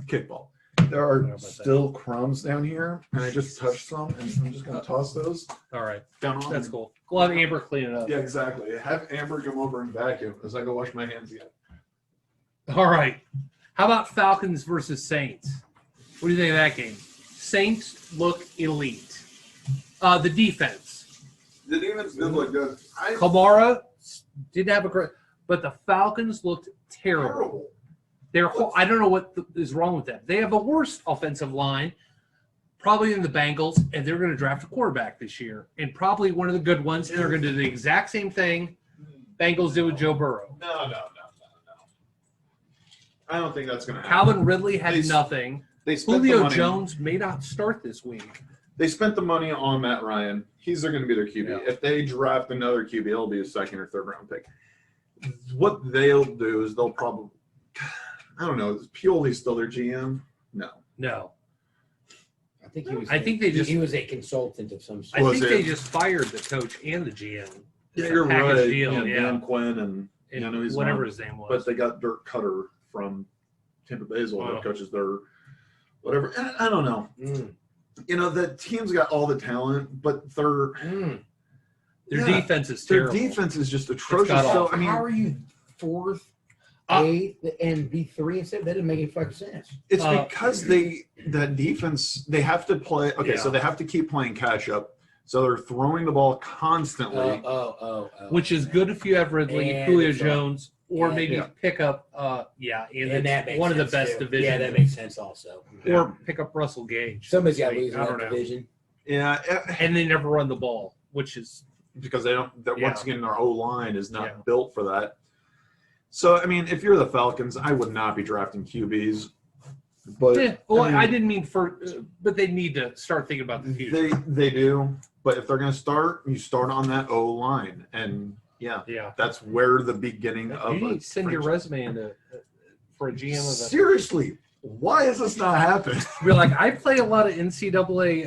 kickball. There are about that. still crumbs down here, and I just touched some, and I'm just gonna toss those All right, down on. that's cool. We'll have Amber clean it up. Yeah, exactly. Have Amber come over and vacuum as I go wash my hands again. All right. How about Falcons versus Saints? What do you think of that game? Saints look elite. The defense. The defense did look good. Kamara didn't have a great, but the Falcons looked terrible. I don't know what is wrong with them. They have a worse offensive line, probably than the Bengals, and they're going to draft a quarterback this year, and probably one of the good ones. And they're going to do the exact same thing Bengals did with Joe Burrow. No. I don't think that's gonna happen. Calvin Ridley had They- nothing. They spent the Julio money. Jones may not start this week. They spent the money on Matt Ryan. He's going to be their QB. Yeah. If they draft another QB, it'll be a second or third round pick. What they'll do is they'll probably, I don't know, is Pioli still their GM? No. No. I think he was. I think they just- he was a consultant of some I sort. Was think it- they just fired the coach and the GM. Yeah, It's a you're package right. deal, Yeah, yeah. Dan Quinn and And I know he's whatever not, his name was. but they got Dirk Cutter from Tampa Bay's old Oh. head coaches. They're whatever. I don't know. Mm, You know, the team's got all the talent, but their mm. Their yeah, defense is their terrible. defense is just atrocious. got So off. I mean, How are you fourth, Uh, eighth, and be 3 instead? That doesn't make any fucking sense. it's Uh, because that defense they have to play. Okay, so Yeah. they have to keep playing catch up. So they're throwing the ball constantly. Oh. Which is good if you have Ridley, And Julio it's, Jones, or and- maybe Yeah. pick up, And that makes one of the sense, best too. divisions. Yeah, that makes sense also. Or pick up Russell Gage. Somebody's got to Like, lose in I don't that know. division. Yeah, and they never run the ball, which is because they don't. That once Yeah. again, our O line is not Yeah. built for that. So I mean, if you're the Falcons, I would not be drafting QBs. But yeah. Well, I mean, I didn't mean for, but they need to start thinking about the future. they do. But if they're going to start, you start on that O line, and yeah, Yeah. that's where the beginning of. You a need to send your franchise- resume into for a GM of a. Seriously, why has this not happened? Be like, I play a lot of NCAA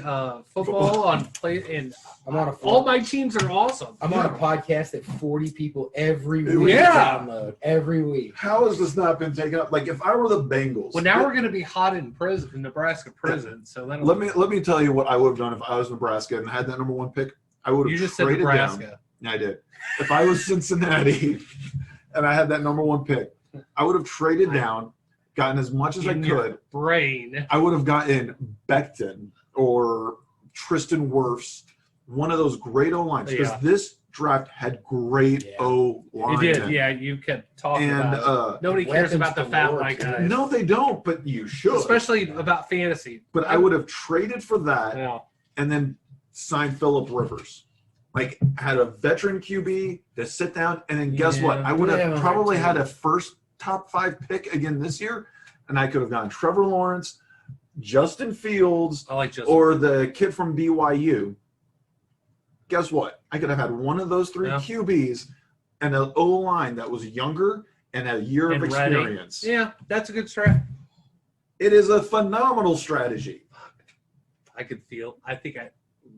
football on play, and I'm on a all my teams are awesome. I'm on a podcast that 40 people every week Yeah. download every week. How has this not been taken up? Like, if I were the Bengals, Well, now we're going to be hot in prison, in Nebraska prison. So then let me tell you what I would have done if I was Nebraska and had that number 1 pick. I would have you just said traded Nebraska. down. Yeah, I did. If I was Cincinnati and I had that number 1 pick, I would have traded down, gotten as much as I In your could. brain. I would have gotten Becton or Tristan Wirfs, one of those great O lines, because Yeah. this draft had great Yeah. O It line. did. Yeah, you kept talking And about it. Nobody cares weapons about the fat galore, white too. guys. no, they don't, but you should. Especially about fantasy. But I would have traded for that Yeah. and then signed Phillip Rivers. Like, had a veteran QB to sit down, and then guess what? Yeah. I would have Yeah, probably right. had a first top 5 pick again this year, and I could have gone Trevor Lawrence, Justin Fields, I like just or the kid from BYU. Guess what? I could have had one of those 3 Yeah. QBs and an O line that was younger and a year And of ready. experience. Yeah, that's a good strat. It is a phenomenal strategy. I could feel. I think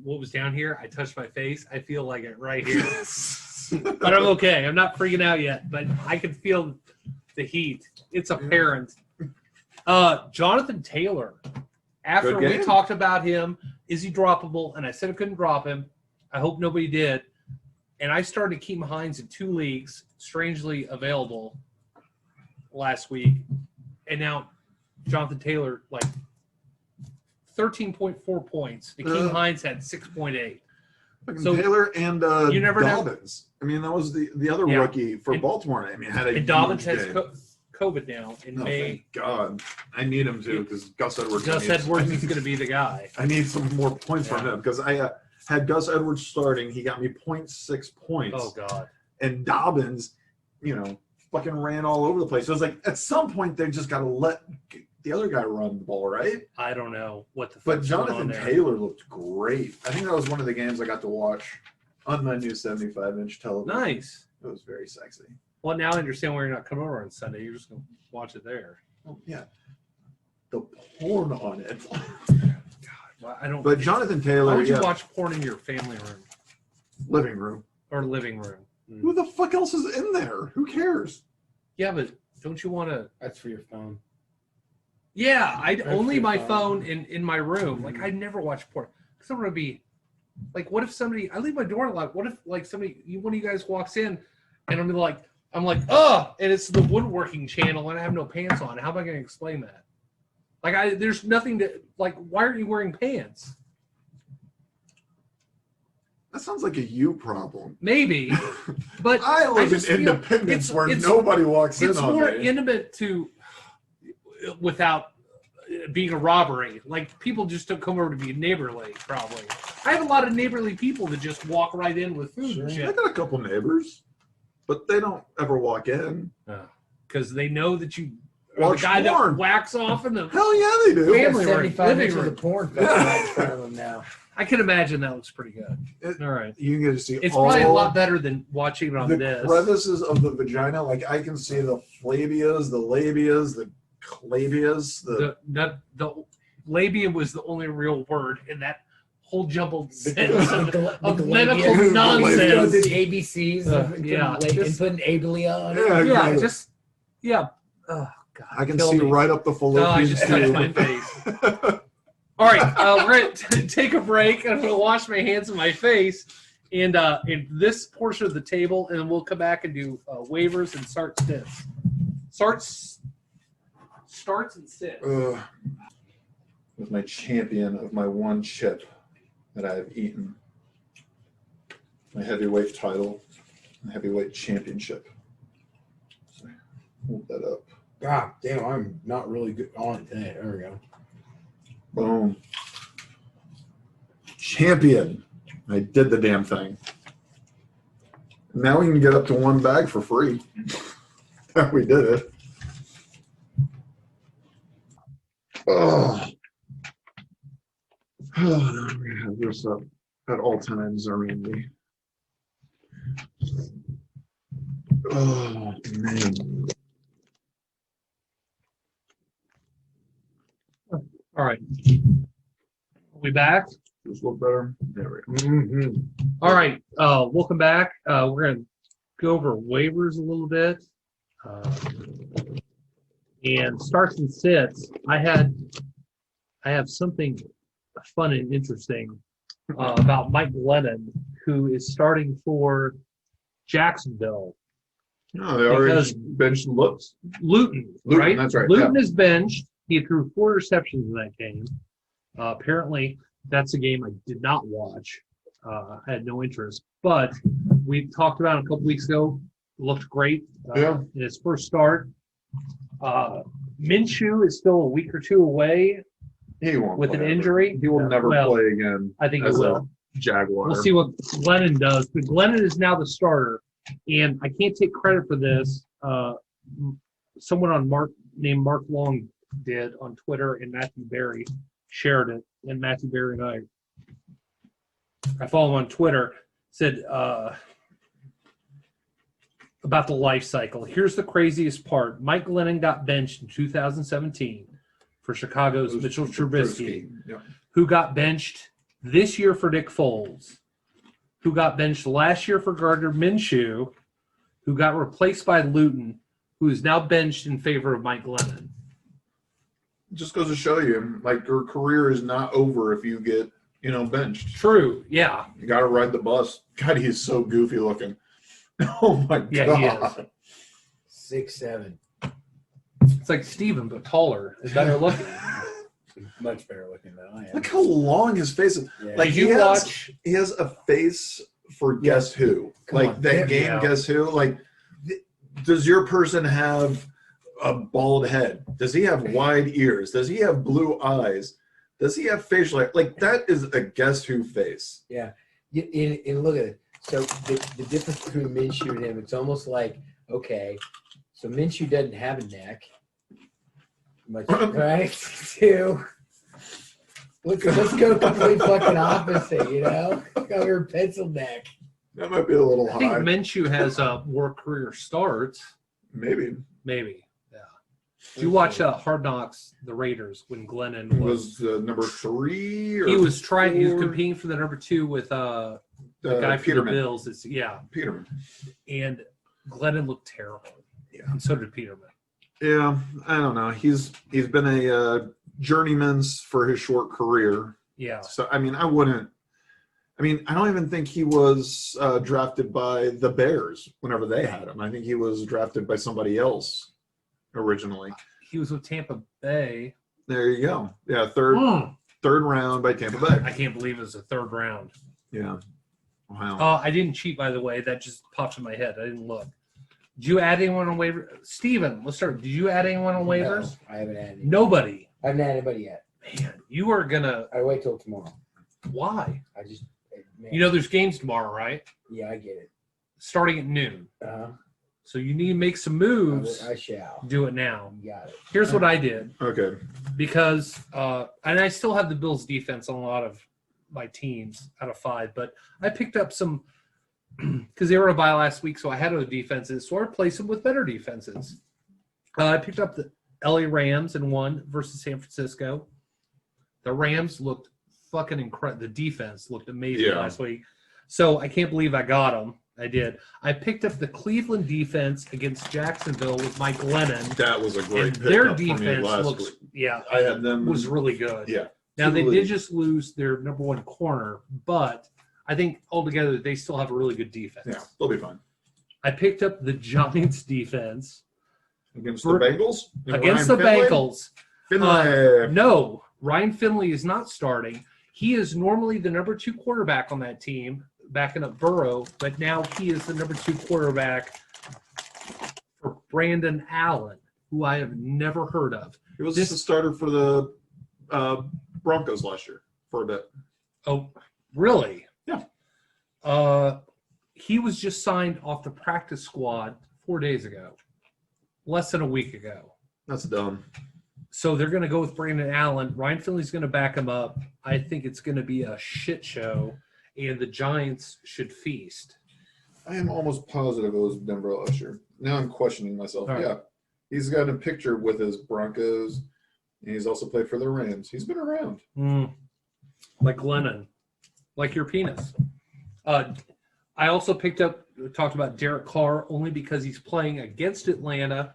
what was down here. I touched my face. I feel like it right here. But I'm okay. I'm not freaking out yet. But I can feel the heat. It's apparent. Jonathan Taylor. After Good we game. talked about him, is he droppable? And I said I couldn't drop him. I hope nobody did. And I started Keem Hines in 2 leagues, strangely available last week. And now Jonathan Taylor, like 13.4 points. And Keem Hines had 6.8. So- Taylor and You never know. Dobbins. I mean, that was the other Yeah. rookie for And- Baltimore. I mean, had a And Dobbins huge has game. COVID now in Oh, May. thank God, I need him to because Gus Edwards. Gus Edwards is going to be the guy. I need some more points from Yeah. him because I had Gus Edwards starting. He got me 0.6 points. Oh God. And Dobbins, fucking ran all over the place. So I was like, at some point, they just got to let the other guy run the ball, right? I don't know what the But fuck's going on Jonathan there. Taylor looked great. I think that was one of the games I got to watch on my new 75-inch television. Nice. It was very sexy. Well, now I understand why you're not coming over on Sunday. You're just going to watch it there. Oh, yeah. The porn on it. Well, I don't. But Jonathan why Taylor, would you yeah, watch porn in your family room living room. or living room? Who the fuck else is in there? Who cares? Yeah, but don't you want to? That's for your phone. Yeah, I'd That's only your my phone. phone in my room. Like I never watch porn because I'm gonna be like, what if somebody? I leave my door unlocked. What if like one of you guys walks in, and I'm like, oh, and it's the woodworking channel, and I have no pants on. How am I gonna explain that? Like there's nothing to like. Why aren't you wearing pants? That sounds like a you problem. Maybe, but I live just in feel independence where it's- nobody walks in it's on more me. intimate to without being a robbery. Like people just don't come over to be neighborly. Probably, I have a lot of neighborly people that just walk right in with food and I shit got a couple neighbors, but they don't ever walk in. because they know that you are Watch the guy porn. that whacks off in the. Hell yeah, they do. We got Family room, 75 living inches room. of porn right in front of them now. I can imagine that looks pretty good. It- All right, You can get to see it's all probably a lot better than watching it on the this. crevices of the vagina. Like I can see the flabias, the labias, the clavias. The labia was the only real word in that whole jumbled The sentence of labia- medical the nonsense. The ABCs yeah, and just- putting ablia on it. Yeah, Yeah, exactly. just oh God, I can kill see me. right up the Oh, I fallopian just touched my tube. face. All right, we're gonna take a break. I'm gonna wash my hands and my face, and in this portion of the table, and then we'll come back and do waivers and start sits. Starts and sits. With my champion of my one chip that I have eaten. My heavyweight title, my heavyweight championship. So, hold that up. God damn, I'm not really good on it today. There we go. Boom. champion. I did the damn thing. Now we can get up to one bag for free. We did it. Oh. Oh, I'm gonna have this up at all times around me. Oh man. All right. We back? Just look better. There we go. Mm-hmm. All right. Welcome back. We're going to go over waivers a little bit. And starts and sits. I have something fun and interesting about Mike Glennon, who is starting for Jacksonville. No, they already Because- benched Lutz. Luton, Luton, right? that's right, Luton yeah. is benched. He threw 4 receptions in that game. Apparently, that's a game I did not watch. I had no interest. But we talked about it a couple weeks ago. Looked great Yeah. in his first start. Minshew is still a week or two away He won't with play an ever. injury. He will never Well, play again I think he as will. a Jaguar. We'll see what Glennon does. But Glennon is now the starter, and I can't take credit for this. Someone named Mark Long did on Twitter, and Matthew Berry shared it. And Matthew Berry and I follow him on Twitter, said about the life cycle. Here's the craziest part. Mike Glennon got benched in 2017 for Chicago's Mitchell Trubisky, Yeah. who got benched this year for Nick Foles, who got benched last year for Gardner Minshew, who got replaced by Luton, who is now benched in favor of Mike Glennon. Just goes to show you, like, your career is not over if you get, benched. True, yeah. You got to ride the bus. God, he's so goofy looking. Oh my Yeah, he God. is. 6'7". It's like Steven, but taller and better looking. Much better looking than I am. Look how long his face is. Yeah. Like, Did you watch? He has a face for Guess Who. Come Like on. that Yeah. game, Guess Who. Like, does your person have a bald head? Does he have wide ears? Does he have blue eyes? Does he have facial hair? Like, that is a Guess Who face. Yeah. And look at it. So the difference between Minshew and him, it's almost like, okay, so Minshew doesn't have a neck. Much, right? Two. Let's go complete fucking opposite, Go over pencil neck. That might be a little I think high. Minshew has more career starts. Maybe. Maybe. Yeah. Did you watch Hard Knocks, the Raiders, when Glennon He was? was number 3 or He was trying. He was 4? competing for the number 2 with the guy for the Peterman. Bills. Peterman. And Glennon looked terrible. Yeah. And so did Peterman. Yeah, I don't know. He's been a journeyman's for his short career. Yeah. So I don't even think he was drafted by the Bears whenever they had him. I think he was drafted by somebody else originally. He was with Tampa Bay. There you go. Yeah, third round by Tampa I Bay. can't believe it was a 3rd round. Yeah. Wow. I didn't cheat, by the way. That just popped in my head. I didn't look. Did you add anyone on waivers? Steven, let's start. Did you add anyone on waivers? No, I haven't had any. Nobody. I haven't had anybody yet. Man, you are going to. I wait till tomorrow. Why? I just, man, There's games tomorrow, right? yeah, I get it. Starting at noon. Uh-huh. So you need to make some moves. I shall. Do it now. You got it. Here's what I did Okay. because, and I still have the Bills defense on a lot of my teams out of 5, but I picked up some because they were a bye last week, so I had other defenses, so I replaced them with better defenses. I picked up the LA Rams in 1 versus San Francisco. The Rams looked fucking incredible. The defense looked amazing Yeah. last week. So I can't believe I got them. I did. I picked up the Cleveland defense against Jacksonville with Mike Glennon. That was a great And their pickup for me defense last looks, week. yeah, I had them. was really good. Yeah. Now, they Totally. did just lose their number 1 corner, but I think altogether they still have a really good defense. Yeah, they'll be fine. I picked up the Giants defense Against For- the Bengals? And against Ryan the Finley? Bengals. Finley. No, Ryan Finley is not starting. He is normally the number 2 quarterback on that team, backing up Burrow, but now he is the number 2 quarterback for Brandon Allen, who I have never heard of. He was This- the starter for the Broncos last year for a bit. Oh, Really? Yeah. He was just signed off the practice squad 4 days ago, less than a week ago. That's dumb. So they're going to go with Brandon Allen. Ryan Finley's going to back him up. I think it's going to be a shit show, and the Giants should feast. I am almost positive it was Denver last year. Now I'm questioning myself. All right. Yeah. He's got a picture with his Broncos, and he's also played for the Rams. He's been around. Like Lennon, like your penis. I also talked about Derek Carr only because he's playing against Atlanta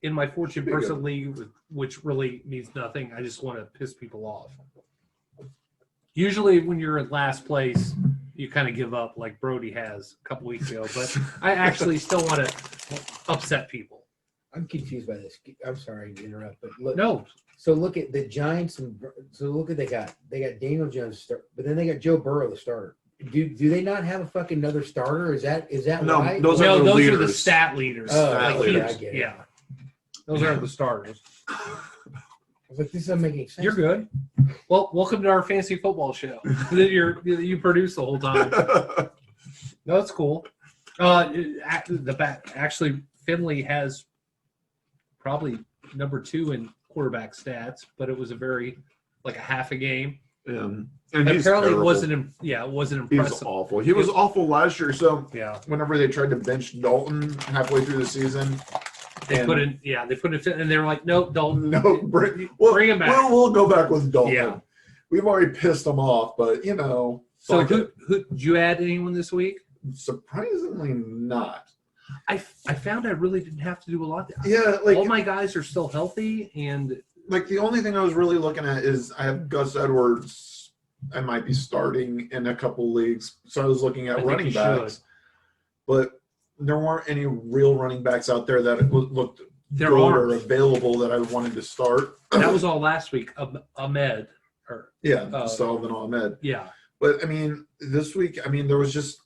in my 14-person league, which really means nothing. I just want to piss people off. Usually when you're in last place, you kind of give up like Brody has a couple weeks ago. But I actually still want to upset people. I'm confused by this. I'm sorry to interrupt, but look. No. So look at the Giants, and so look what they got. They got Daniel Jones start, but then they got Joe Burrow the starter. Do they not have a fucking another starter? Is that No, why? those No, are the those are the leaders. stat leaders. Oh, Stat Like, leaders. I get it. Yeah. Those aren't the starters. I was like, this doesn't make any sense. You're good. Well, welcome to our fantasy football show that you produce the whole time. No, that's cool. Actually, Finley has probably number 2 in quarterback stats, but it was a half a game. Yeah. And he's Apparently, it terrible. wasn't He was impressive. awful. He was awful last year. So Yeah, whenever they tried to bench Dalton halfway through the season, they put in, and they were like, "Nope, Dalton, no, bring him back." We'll go back with Dalton. Yeah. We've already pissed him off, but So, fuck it. who did you add anyone this week? Surprisingly not. I found I really didn't have to do a lot. Yeah, like All my guys are still healthy, and the only thing I was really looking at is I have Gus Edwards. I might be starting in a couple leagues, so I was looking I at think running you backs, should. but there weren't any real running backs out there that looked There good are. or available that I wanted to start. That was all last week. Ahmed, or Yeah, Sullivan Ahmed. yeah, But I mean, this week, there was just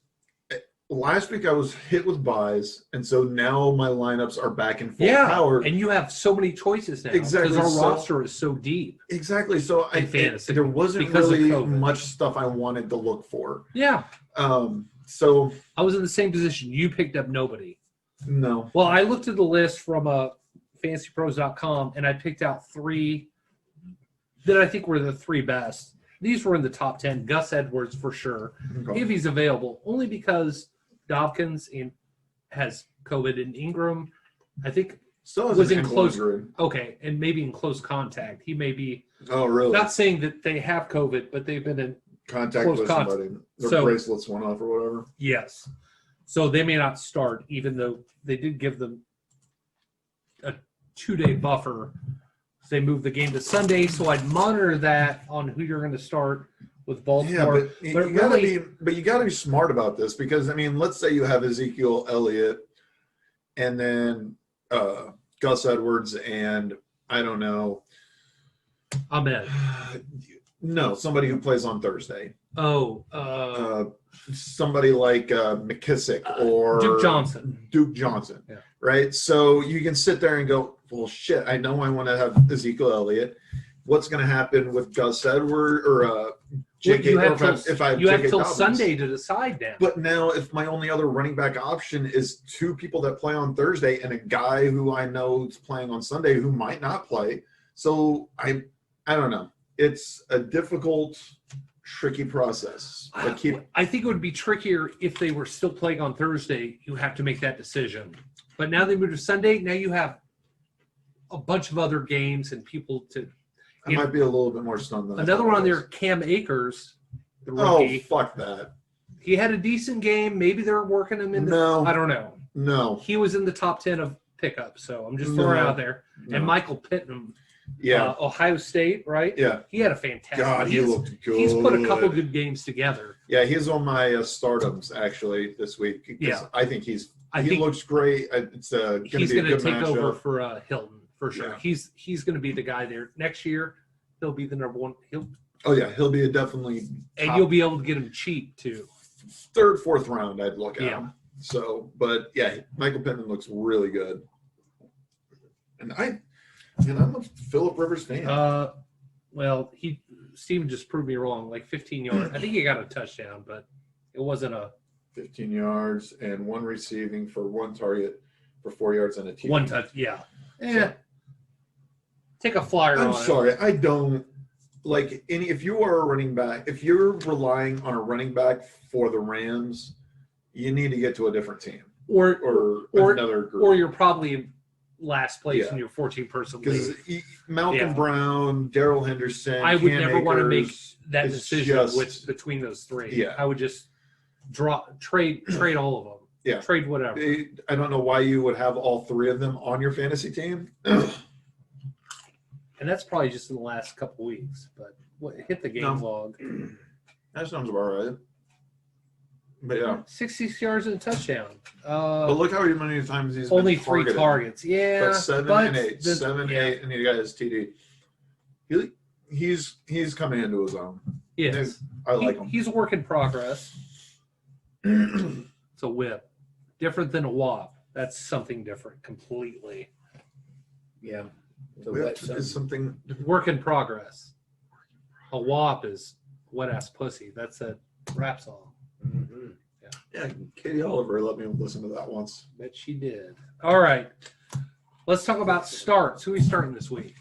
last week I was hit with buys, and so now my lineups are back in full power. and you have so many choices now. Exactly, because our so- roster is so deep. Exactly. So In fantasy, there wasn't because of really COVID. much stuff I wanted to look for. Yeah, So I was in the same position. You picked up nobody. no. Well, I looked at the list from fantasypros.com, and I picked out 3 that I think were the 3 best. These were in the top 10. Gus Edwards for sure, if he's available, only because Dawkins has COVID, and Ingram, I think, Still has was an in ankle close- injury. okay, and maybe in close contact. He may be Oh, really? not saying that they have COVID, but they've been in Contact close with contact. somebody. Their So- bracelets went off or whatever. yes. So they may not start, even though they did give them a 2-day buffer. They moved the game to Sunday, so I'd monitor that on who you're going to start with Yeah, Baltimore. but you but gotta really- be smart about this because let's say you have Ezekiel Elliott and then Gus Edwards and I don't know. Ahmed. No, somebody who plays on Thursday. Oh, Somebody like McKissick or Duke Johnson. Duke Johnson, Yeah. right? So you can sit there and go, well, shit, I know I want to have Ezekiel Elliott. What's going to happen with Gus Edwards or J.K. you have if I have you have J.K. till Dobbins? Sunday to decide now. But now, if my only other running back option is 2 people that play on Thursday and a guy who I know is playing on Sunday who might not play, so I don't know. It's a difficult, tricky process. But I think it would be trickier if they were still playing on Thursday. You have to make that decision. But now they moved to Sunday. Now you have a bunch of other games and people to. I might be a little bit more stunned than I Another thought one I on was. there, Cam Akers, the Oh, rookie. fuck that. He had a decent game. Maybe they're working him in. No. I don't know. No. He was in the top 10 of pickups, so I'm just throwing it No. out there. No. And Michael Pittman, Yeah. Ohio State, right? Yeah. He had a fantastic. God, he looked good. He's put a couple good games together. Yeah, he's on my stardoms actually this week. 'Cause Yeah. I think he think looks great. It's going to he's be a going to good take matchup. over for Hilton for sure. Yeah. He's going to be the guy there next year. He'll be the number one. Oh yeah, he'll be a definitely And top you'll be able to get him cheap too. 3rd, 4th round. I'd look at Yeah. him. So, but yeah, Michael Pittman looks really good. And I'm a Phillip Rivers fan. well, Steven just proved me wrong. Like 15 yards. I think he got a touchdown, but it wasn't a 15 yards and 1 receiving for 1 target for 4 yards and a TD. one touch. Yeah. So- Take a flyer I'm on sorry, I don't like any. If you are a running back, if you're relying on a running back for the Rams, you need to get to a different team it. Or another group. or you're probably in last place Yeah. in your 14-person Because league. Malcolm Yeah. Brown, Daryl Henderson, I would Cam never want to make Akers, that it's decision just- between those three. Yeah. I would just trade all of them. Yeah. Trade whatever. I don't know why you would have all 3 of them on your fantasy team. And that's probably just in the last couple weeks. But hit the game No. log. That sounds about right. But yeah, 66 yards and a touchdown. but look how many times he's Only been 3 targeted. targets. Yeah. But 7 and 8, 7, 8, and he got his TD. He's coming into his own. Yes. I like him. He's a work in progress. It's a whip. Different than a wop. That's something different completely. Yeah. So Whip what, is something. Work in progress. A wop is wet ass pussy. That's a rap song. Mhm. Yeah, Katie Oliver let me listen to that once. Bet she did. All right. Let's talk about starts. Who are we starting this week?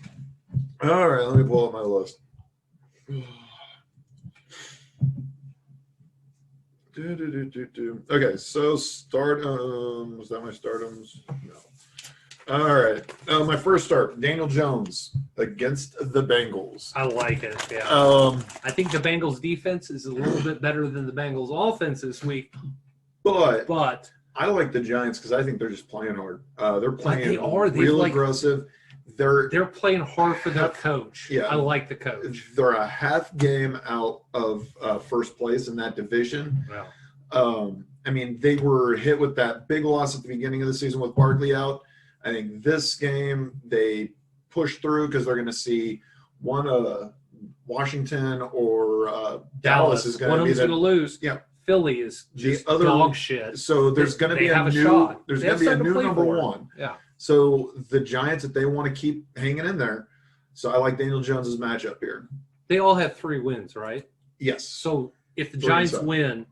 All right, let me pull up my list. Okay, so stardom. Was that my stardoms? No. All right. My first start, Daniel Jones against the Bengals. I like it. Yeah. I think the Bengals defense is a little bit better than the Bengals offense this week, But but I like the Giants because I think they're just playing hard. They're playing they are. They've real like- aggressive. They're playing hard for their coach. Yeah. I like the coach. they're a half game out of first place in that division. Wow. I mean, they were hit with that big loss at the beginning of the season with Barkley out. I think this game they push through because they're going to see one Washington or Dallas is going One to of be them's going to the. lose. Yeah. Philly is The just other- dog shit. So there's going to They be have a a new. shot. There's They going to have be a something to new play number for. one. Yeah. So the Giants, if they want to keep hanging in there, so I like Daniel Jones's matchup here. They all have 3 wins, right? Yes. So if the 3 Giants and 7. win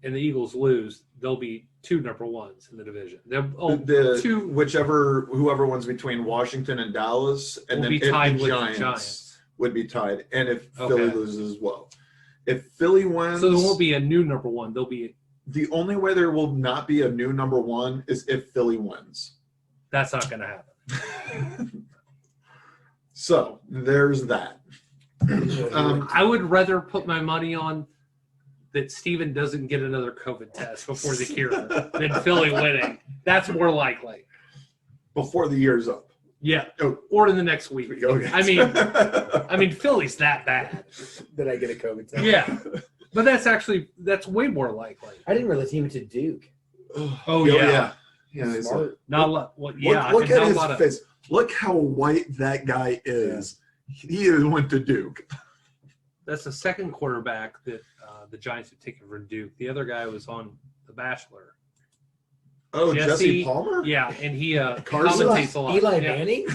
and the Eagles lose, there'll be 2 number ones in the division. Whoever wins between Washington and Dallas, and will then be if tied the with Giants, the Giants. would be tied, and if Okay. Philly loses as well. If Philly wins, So there won't be a new number one. There'll be the only way there will not be a new number one is if Philly wins. that's not going to happen. So there's that. I would rather put my money on that Steven doesn't get another COVID test before the cure than Philly winning. That's more likely. Before the year's up. Yeah. Oh. Or in the next week. Okay. I mean, Philly's that bad. Did I get a COVID test? Yeah. But that's way more likely. I didn't realize he went to Duke. Oh, yeah. Yeah, he's Smart. Not a lot. Well, yeah. look and at not a his lot of, face. Look how white that guy is. He went to Duke. that's the second quarterback that the Giants have taken from Duke. The other guy was on The Bachelor. Oh, Jesse- Jesse Palmer? Yeah, and he Carson? commentates a lot. Eli Yeah. Manning?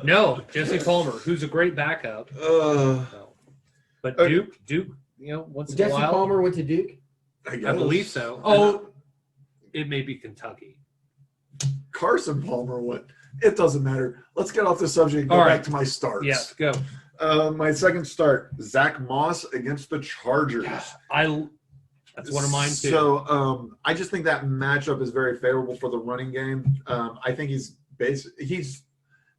No, Jesse Palmer, who's a great backup. No. But Okay. Duke, once in a Jesse while, Palmer went to Duke? I believe so. Oh, it may be Kentucky. Carson Palmer went. It doesn't matter. Let's get off the subject and go All right. back to my starts. Yes, go. My second start, Zach Moss against the Chargers. That's one of mine too. So I just think that matchup is very favorable for the running game. I think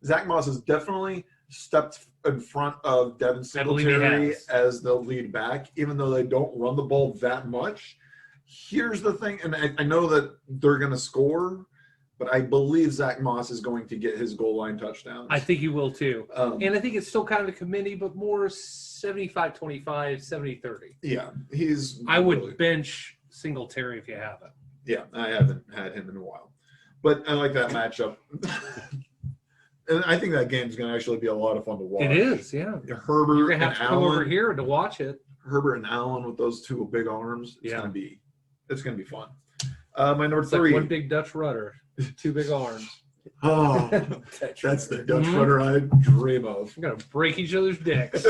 Zach Moss has definitely stepped in front of Devin I believe he Singletary has. as the lead back, even though they don't run the ball that much. Here's the thing, and I know that they're going to score, but I believe Zach Moss is going to get his goal line touchdown. I think you will too. Um, And I think it's still kind of a committee, but more 75-25, 70-30. yeah, he's. I would really- bench Singletary if you have it. Yeah, I haven't had him in a while, but I like that matchup. And I think that game's going to actually be a lot of fun to watch. It is, yeah. Herbert You're and gonna have to come over Allen. here to watch it. Herbert and Allen with those two big arms. It's Yeah. going to be fun. My number It's like three. one big Dutch rudder, 2 big arms. Oh, that's the Dutch rudder I dream of. We're gonna break each other's dicks.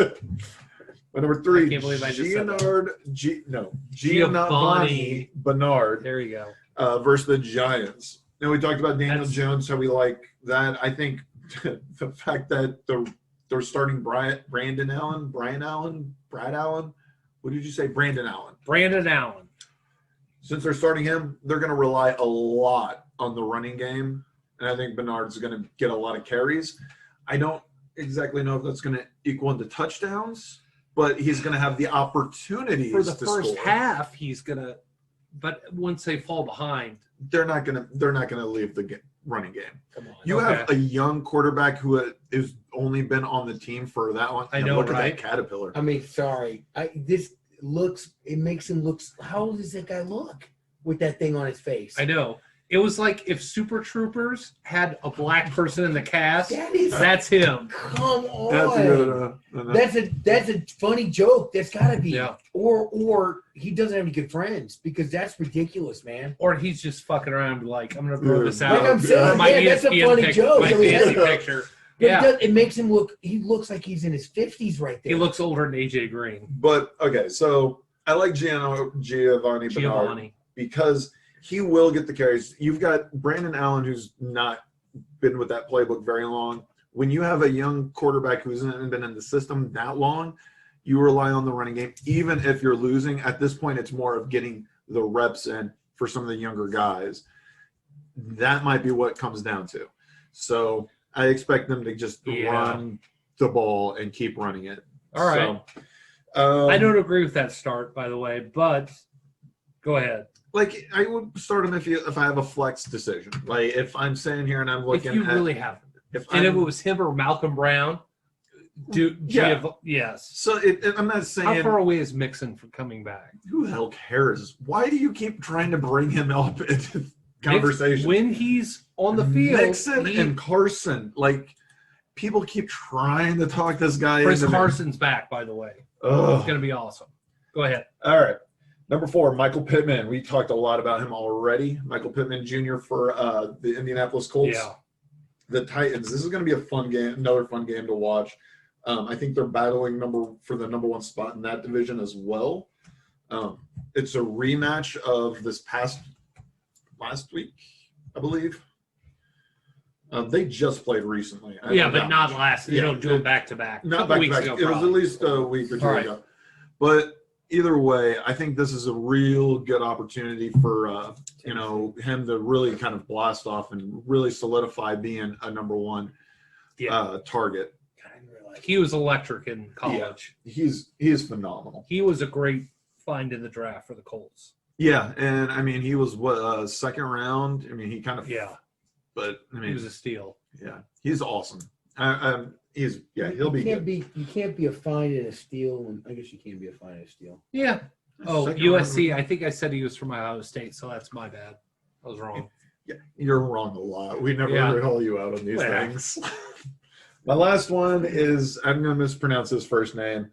But number 3, I can't believe I just said that. Giovanni Bernard There you go. versus the Giants. Now we talked about Daniel That's- Jones, how we like that. I think the fact that they're starting Brad Allen. What did you say? Brandon Allen. Brandon Allen. Since they're starting him, they're going to rely a lot on the running game, and I think Bernard's going to get a lot of carries. I don't exactly know if that's going to equal into touchdowns, but he's going to have the opportunities For the to first score. half, he's gonna. But once they fall behind, They're not going to leave the running game. Come on. You have Okay. a young quarterback who has only been on the team for that long. I know, Look right? at that caterpillar. I mean, sorry. It makes him look. How old does that guy look with that thing on his face? I know it was like if Super Troopers had a black person in the cast. That is. That's him. Come on. That's a good. That's a funny joke. That's gotta be. Yeah. Or he doesn't have any good friends because that's ridiculous, man. Or he's just fucking around like, I'm gonna throw Yeah. this out. Like I'm saying, My yeah, that's a ESPN funny picture, joke. My I mean, fantasy yeah. picture. But Yeah. it makes him look. He looks like he's in his 50s right there. He looks older than AJ Green. But okay, so I like Giovanni Bernard Giovanni. because he will get the carries. You've got Brandon Allen, who's not been with that playbook very long. When you have a young quarterback who hasn't been in the system that long, you rely on the running game. Even if you're losing, at this point, it's more of getting the reps in for some of the younger guys. That might be what it comes down to. So I expect them to just run the ball and keep running it. All right. So, I don't agree with that start, by the way, but go ahead. like I would start him if I have a flex decision. Like if I'm sitting here and I'm If looking you at really have, if and if it I'm, was him or Malcolm Brown, Yeah. yes. so I'm not How saying far away is Mixon from coming back? who the hell cares. Why do you keep trying to bring him up into conversation? When he's on the field, Mixon and Carson, like people keep trying to talk this guy Chris into Carson's back, by the way. Ugh. It's going to be awesome. Go ahead. All right. Number 4, Michael Pittman. We talked a lot about him already. Michael Pittman Jr. for the Indianapolis Colts. Yeah. The Titans. This is going to be a fun game, another fun game to watch. I think they're battling for the number 1 spot in that division as well. It's a rematch of this last week, I believe. They just played recently. But not last. You Yeah. don't do them back to back. Not Couple back to weeks back. ago, It was at probably. least a week or two All right. ago. But either way, I think this is a real good opportunity for him to really kind of blast off and really solidify being a number 1 target. God, I didn't realize. He was electric in college. He is phenomenal. He was a great find in the draft for the Colts. Yeah, and I mean he was second round. I mean he kind of but I He mean was a steal. yeah, he's awesome. He'll be good. You can't be a find and a steal. I guess you can't be a find and a steal. Yeah. Oh, Second USC. round. I think I said he was from Ohio State, so that's my bad. I was wrong. Yeah, you're wrong a lot. We never Yeah. call you out on these Yeah. things. My last one is I'm going to mispronounce his first name.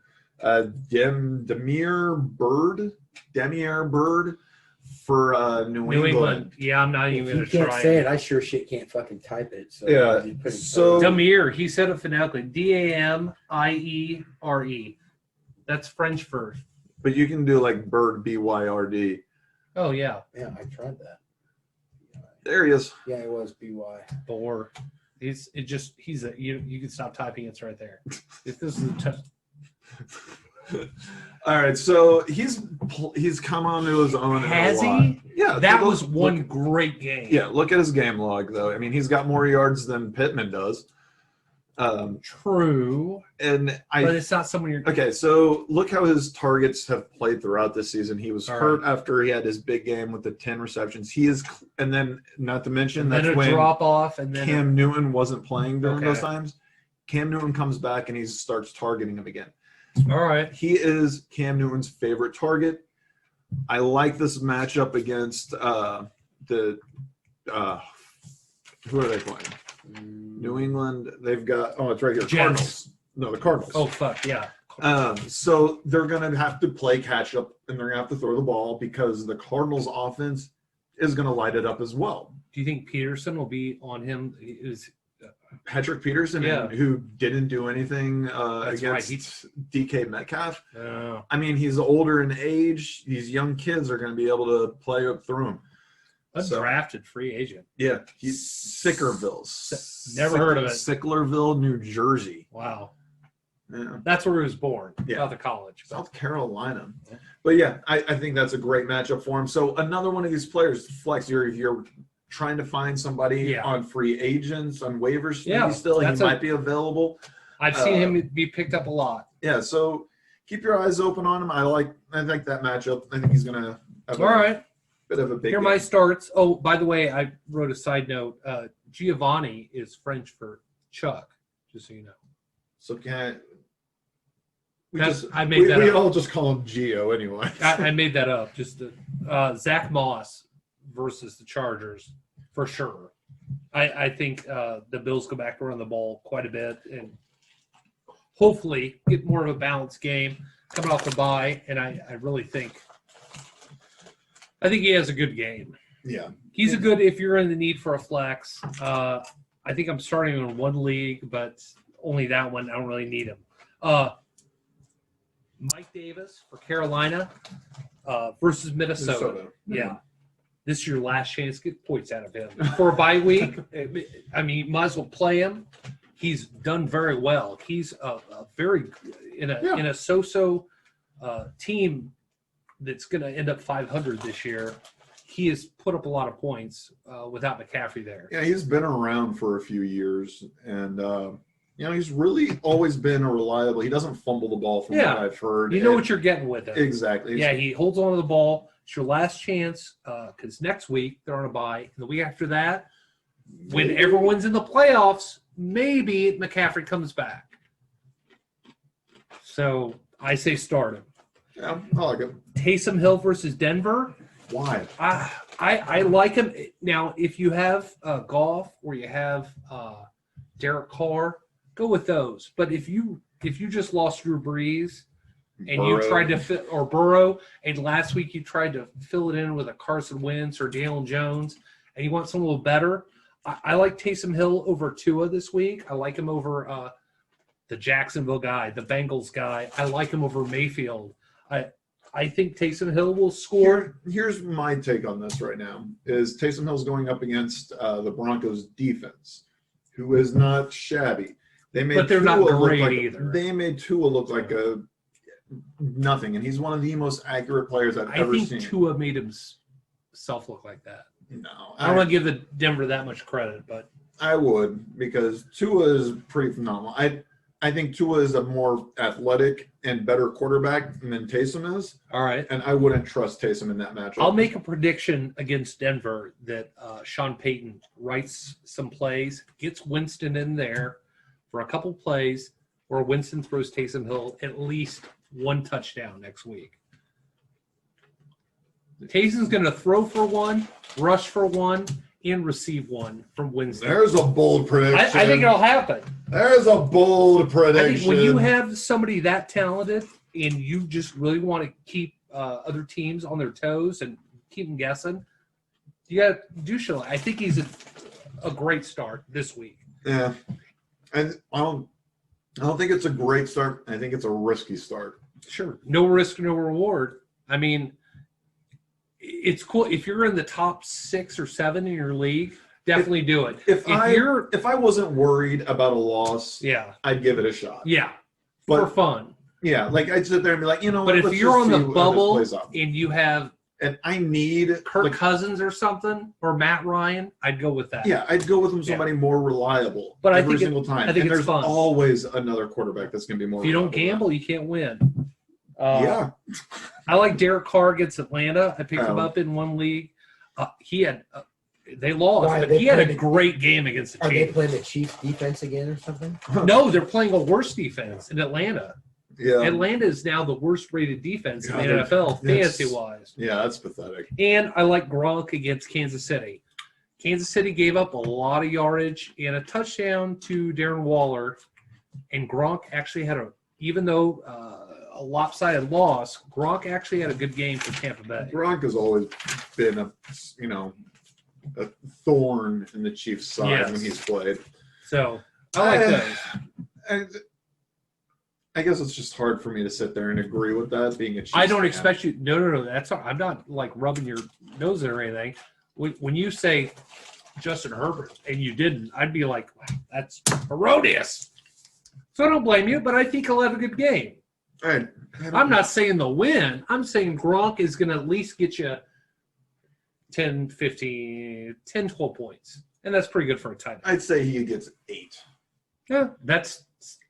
Demier Bird for New England. Yeah, I'm not If even you going to can't try say it. it, I sure shit can't fucking type it. So Yeah, you put it in so- Damir. He said it phonetically. Damiere. That's French for. But you can do like Bird, BYRD. Oh yeah. yeah, I tried that. There he is. Yeah, it was BY. Or you can stop typing. It's right there. If this is a test. All right, so he's come onto his own. Has a lot. he? Yeah, That look- was one great game. Yeah, look at his game log though. I mean, he's got more yards than Pittman does. True. And But it's not someone you're. Okay, so look how his targets have played throughout this season. He was All hurt after he had his big game with the 10 receptions. And then not to mention Then that's a when drop off, and then Cam Newton wasn't playing during Okay. those times. Cam Newton comes back and he starts targeting him again. all right. He is Cam Newton's favorite target. I like this matchup against who are they playing? New England. They've got it's right here. Jets. Cardinals. No, the Cardinals. Oh fuck yeah. So they're going to have to play catch up and they're going to have to throw the ball because the Cardinals offense is going to light it up as well. Do you think Peterson will be on him? Patrick Peterson, Yeah. who didn't do anything That's right. against DK Metcalf. Oh. I mean, he's older in age. These young kids are going to be able to play up through him. So- Undrafted free agent. Yeah, he's Sickerville. Never heard of it. Sicklerville, New Jersey. Wow. Yeah. That's where he was born. Yeah. Not the college. South Carolina. Yeah. But yeah, I think that's a great matchup for him. So another one of these players, Flex, you're trying to find somebody Yeah. on free agents, on waivers, Yeah, maybe still, he that's might be available. I've seen him be picked up a lot. Yeah, so keep your eyes open on him. I like that matchup. I think he's gonna have All right. bit of a big Here are game. my starts. Oh, by the way, I wrote a side note. Giovanni is French for Chuck, just so you know. So can I made that we up. all just call him Gio anyway. I made that up. Just Zach Moss versus the Chargers for sure. I think the Bills go back to run the ball quite a bit and hopefully get more of a balanced game coming off the bye. And I really think he has a good game. Yeah. He's a good if you're in the need for a flex. I think I'm starting him in one league, but only that one. I don't really need him. Mike Davis for Carolina versus Minnesota. Yeah. This is your last chance to get points out of him. For a bye week, I mean, you might as well play him. He's done very well. He's a very in a so-so team that's going to end up 500 this year. He has put up a lot of points without McCaffrey there. Yeah, he's been around for a few years, and he's really always been a reliable. He doesn't fumble the ball from what I've heard. You know what you're getting with him. Exactly. Yeah, he holds on to the ball. It's your last chance because next week they're on a bye, and the week after that, when everyone's in the playoffs, maybe McCaffrey comes back. So I say start him. Yeah, I like it. Taysom Hill versus Denver. Why? I like him. Now, if you have Goff or you have Derek Carr, go with those. But if you just lost Drew Brees and Burrow. you tried to fit or Burrow, and last week you tried to fill it in with a Carson Wentz or Daniel Jones, and you want something a little better, I like Taysom Hill over Tua this week. I like him over the Jacksonville guy, the Bengals guy. I like him over Mayfield. I think Taysom Hill will score. Here's my take on this right now: is Taysom Hill's going up against the Broncos defense, who is not shabby. But they're not great either. They made Tua look like a nothing, and he's one of the most accurate players I've ever seen. I think Tua made himself look like that. No, I don't want to give the Denver that much credit, but I would, because Tua is pretty phenomenal. I think Tua is a more athletic and better quarterback than Taysom is, all right. and I wouldn't trust Taysom in that matchup. I'll make a prediction against Denver that Sean Payton writes some plays, gets Winston in there for a couple plays, where Winston throws Taysom Hill at least one touchdown next week. Taysom's going to throw for one, rush for one, and receive one from Winston. There's a bold prediction. I think it'll happen. There's a bold I prediction. think when you have somebody that talented and you just really want to keep other teams on their toes and keep them guessing, you got to do shit. I think he's a great start this week. Yeah, and I don't think it's a great start. I think it's a risky start. Sure. No risk, no reward. I mean, it's cool. If you're in the top 6 or 7 in your league, definitely do it. If I wasn't worried about a loss, Yeah. I'd give it a shot. Yeah. But for fun. yeah, like I'd sit there and be like, But what, if let's you're just on see the how this bubble plays out. and you have And I need Kirk Cousins or something, or Matt Ryan, I'd go with that. Yeah, I'd go with somebody more reliable. But I every think single time. I think and it's there's fun. always another quarterback that's going to be more. If you don't reliable. gamble, you can't win. Yeah, I like Derek Carr against Atlanta. I picked him Oh. up in one league. He had they lost, Why, but they he had a played the- great game against the Are they Chiefs. playing the Chiefs defense again or something? No, they're playing a worse defense in Atlanta. yeah, Atlanta is now the worst rated defense in God, the they're- NFL, that's- fantasy wise. yeah. That's pathetic. And I like Gronk against Kansas City. Kansas City gave up a lot of yardage and a touchdown to Darren Waller. And Gronk actually had even though a lopsided loss, Gronk actually had a good game for Tampa Bay. Gronk has always been a thorn in the Chiefs' side Yes. when he's played. So I like those. I guess it's just hard for me to sit there and agree with that, being a Chiefs I don't fan. expect you. No. That's not, I'm not like rubbing your nose in or anything. When you say Justin Herbert and you didn't, I'd be like, wow, that's erroneous. So I don't blame you, but I think he'll have a good game. I'm not saying they'll win. I'm saying Gronk is going to at least get you 10, 15, 10, 12 points. And that's pretty good for a tight end. I'd say he gets 8. Yeah, that's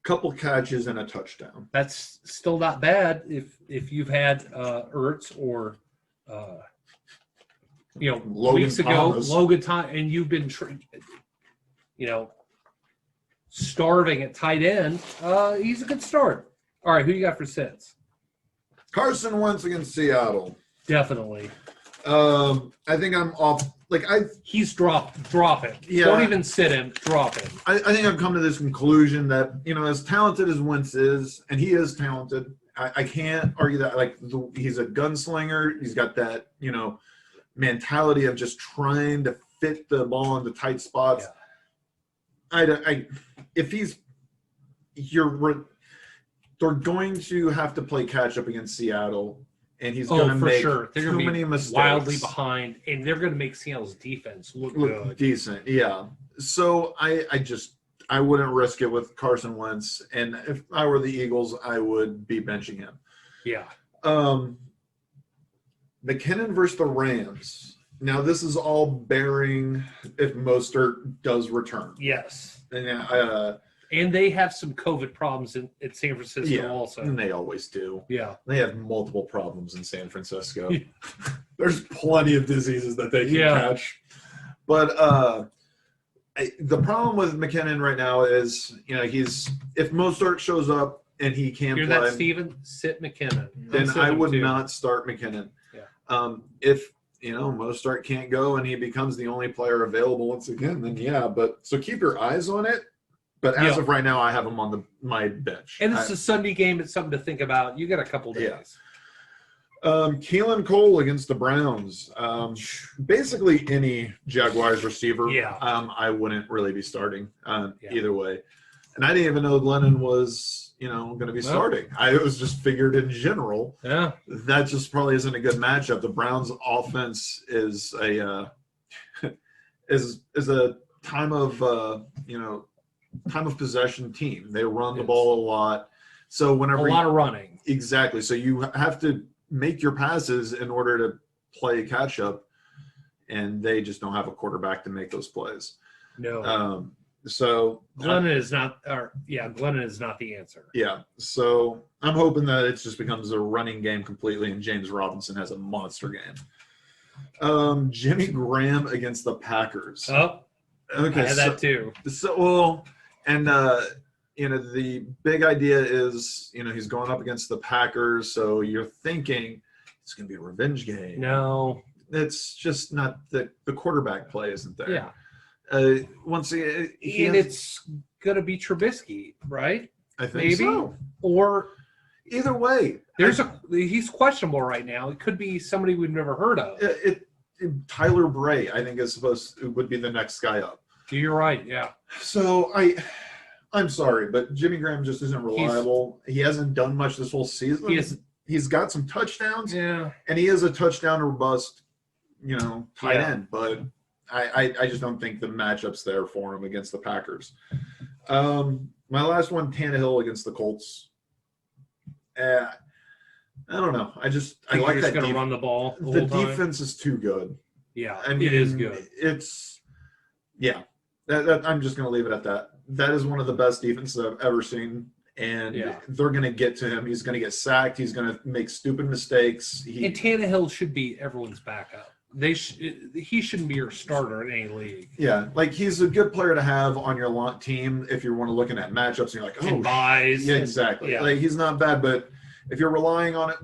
Couple catches and a touchdown. still not bad if you've had Ertz or Logan weeks Thomas. ago Logan Thomas, and you've been starving at tight end. He's a good start. All right, who you got for sits? Carson Wentz against Seattle. Definitely. I think I'm off. He's drop it. Yeah. Don't even sit him. Drop him. I think I've come to this conclusion that, as talented as Wentz is, and he is talented, I can't argue that. He's a gunslinger. He's got that, mentality of just trying to fit the ball into tight spots. Yeah. They're going to have to play catch up against Seattle, and he's going to for make sure. They're too going to many be mistakes. wildly behind, and they're going to make Seattle's defense look good. Decent, yeah. So I wouldn't risk it with Carson Wentz, and if I were the Eagles, I would be benching him. Yeah. McKinnon versus the Rams. Now this is all bearing if Mostert does return. Yes. And And they have some COVID problems at San Francisco yeah, also. and they always do. Yeah. They have multiple problems in San Francisco. There's plenty of diseases that they can catch. But the problem with McKinnon right now is, if Mostert shows up and he can't Hear play, that, Steven? Sit McKinnon. then Sit I him would too. not start McKinnon. Yeah. If Mostert can't go and he becomes the only player available once again, then yeah. But so keep your eyes on it. But as of right now, I have him on my bench. And it's a Sunday game. It's something to think about. You got a couple days. Yeah. Keelan Cole against the Browns. Basically, any Jaguars receiver, I wouldn't really be starting either way. And I didn't even know Lennon was, going to be starting. It was just figured in general. Yeah. That just probably isn't a good matchup. The Browns' offense is a time of possession team. They run the ball a lot. So whenever a lot of running. Exactly. So you have to make your passes in order to play catch up, and they just don't have a quarterback to make those plays. No. So Glennon is not the answer. Yeah. So I'm hoping that it just becomes a running game completely, and James Robinson has a monster game. Jimmy Graham against the Packers. Oh, okay. I had that too. The big idea is, he's going up against the Packers, so you're thinking it's going to be a revenge game. No. It's just not the quarterback play isn't there. Yeah. Once again, it's going to be Trubisky, right? I think Maybe. so. Or either way, he's questionable right now. It could be somebody we've never heard of. Tyler Bray, I think, would be the next guy up. You're right. Yeah. So I'm sorry, but Jimmy Graham just isn't reliable. He hasn't done much this whole season. He's got some touchdowns. Yeah. And he is a touchdown or bust, tight end. But I just don't think the matchup's there for him against the Packers. My last one, Tannehill against the Colts. I don't know. I like that. Going to run the ball. The whole time. defense is too good. Yeah, I mean, it is good. I'm just going to leave it at that. That is one of the best defenses I've ever seen, and they're going to get to him. He's going to get sacked. He's going to make stupid mistakes. And Tannehill should be everyone's backup. He shouldn't be your starter in any league. Yeah, he's a good player to have on your team if you're looking at matchups and you're like, and buys. Yeah, exactly. Yeah. He's not bad, but if you're relying on it,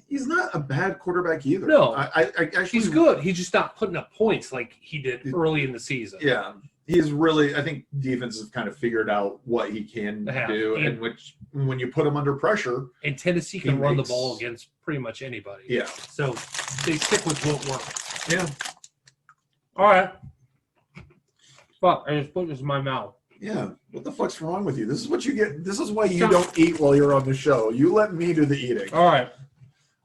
he's not a bad quarterback either. No, I actually, he's good. He's just not putting up points like he did early in the season. Yeah, he's really. I think defense has kind of figured out what he can do, and which when you put him under pressure, and Tennessee can run the ball against pretty much anybody. Yeah, so they stick with what works. Yeah. All right. Fuck, I just put this in my mouth. Yeah. What the fuck's wrong with you? This is what you get. This is why you So- don't eat while you're on the show. You let me do the eating. All right.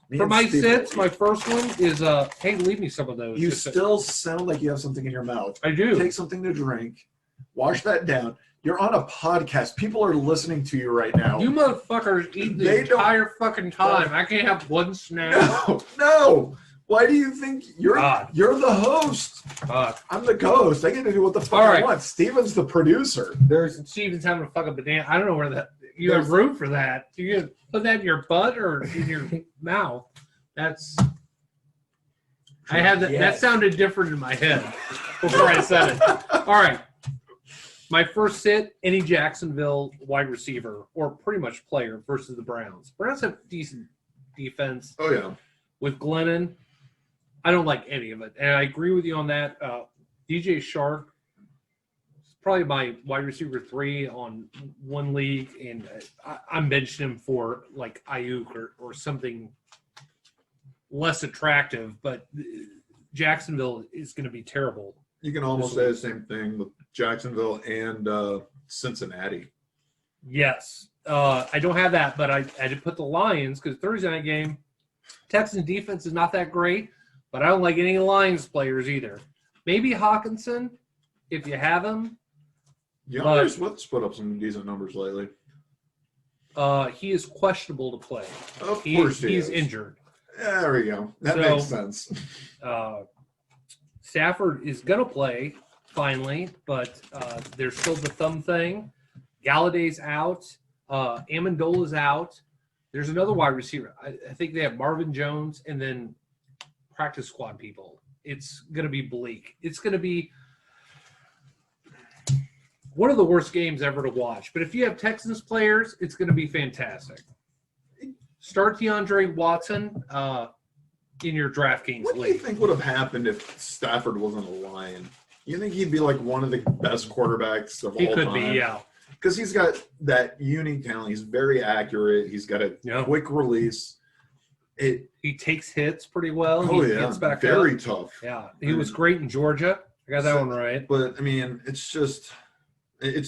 Me For and my Steve sits, will my eat. first one is hey, leave me some of those. You Just- still sound like you have something in your mouth. I do. Take something to drink. Wash that down. You're on a podcast. People are listening to you right now. You motherfuckers eat the They don't- entire fucking time. I can't have one snack. No, no. Why do you think you're God. the host? Fuck. I'm the co-host. I get to do what the fuck All I right. want. Steven's the producer. There's Steven's having a fucking banana. I don't know where that. You have room for that. You gonna put that in your butt or in your mouth? That's. I had that. That Yes. sounded different in my head before I said it. All right. My first sit, any Jacksonville wide receiver or pretty much player versus the Browns. Browns have decent defense Oh yeah. with Glennon. I don't like any of it, and I agree with you on that. DJ Shark is probably my wide receiver 3 on one league, and I'm benching him for like Ayuk or something less attractive. But Jacksonville is going to be terrible. You can almost say the same thing with Jacksonville and Cincinnati. Yes, I don't have that, but I did put the Lions because Thursday night game, Texans defense is not that great, but I don't like any Lions players either. Maybe Hawkinson, if you have him. Youngers Swift's put up some decent numbers lately. He is questionable to play. Of course he He's is. injured. There we go. That So- makes sense. Stafford is going to play finally, but there's still the thumb thing. Galladay's out. Amendola's out. There's another wide receiver. I think they have Marvin Jones and then practice squad people. It's going to be bleak. It's going to be one of the worst games ever to watch. But if you have Texans players, it's going to be fantastic. Start DeAndre Watson in your DraftKings What do you league. think would have happened if Stafford wasn't a Lion? You think he'd be like one of the best quarterbacks of He all could time? be, yeah. Because he's got that unique talent. He's very accurate. He's got a Yeah. quick release. He takes hits pretty well. Oh He yeah, gets back very up. tough. Yeah, he was great in Georgia. I got that So- one right. But I mean, it's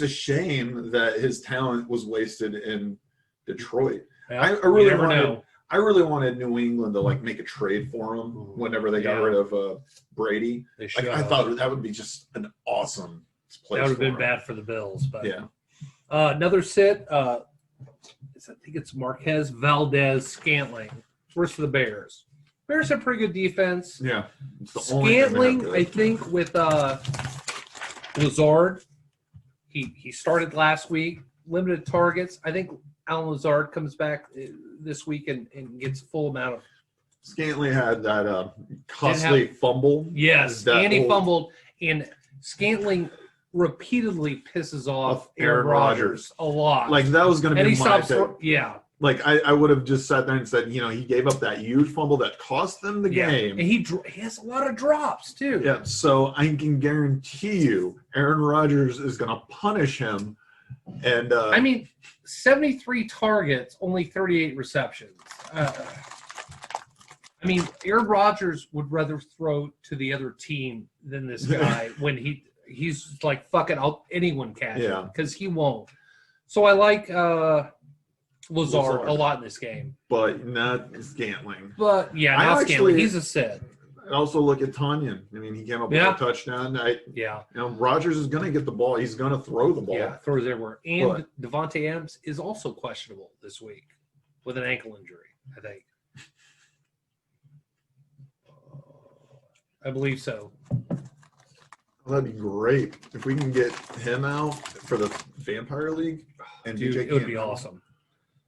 a shame that his talent was wasted in Detroit. Yeah, I you really never wanted. know. I really wanted New England to like make a trade for him whenever they got Yeah. rid of Brady. They should. Like I thought that would be just an awesome place. that would have for been him. bad for the Bills. But Yeah. Another sit. I think it's Marquez Valdez Scantling versus the Bears. Bears have pretty good defense. Yeah. It's the only thing they have Scantling, good. I think, with Lazard. He started last week. Limited targets. I think Alan Lazard comes back this week and gets a full amount of. Scantling had that costly fumble. Yes, That and he old- fumbled, and Scantling repeatedly pisses off Aaron Aaron Rodgers a lot. Like that was going to and be he my stops. pick. Yeah, Like I would have just sat there and said, he gave up that huge fumble that cost them the yeah, game. and he has a lot of drops too. Yeah, so I can guarantee you, Aaron Rodgers is going to punish him. And I mean, 73 targets, only 38 receptions. I mean, Aaron Rodgers would rather throw to the other team than this guy when he's like, fuck it, anyone catch Yeah. it, because he won't. So I like Lazard Lazard. a lot in this game. but not Scantling. But yeah, I not actually- Scantling. He's a sit. And also look at Tanyan. I mean, he came up with Yeah. a touchdown. Yeah, Rodgers is going to get the ball. He's going to throw the ball. yeah, throws everywhere. And But- Devontae Adams is also questionable this week with an ankle injury, I think. I believe so. That'd be great if we can get him out for the Vampire League. And Dude, DJ it would be Campbell. awesome.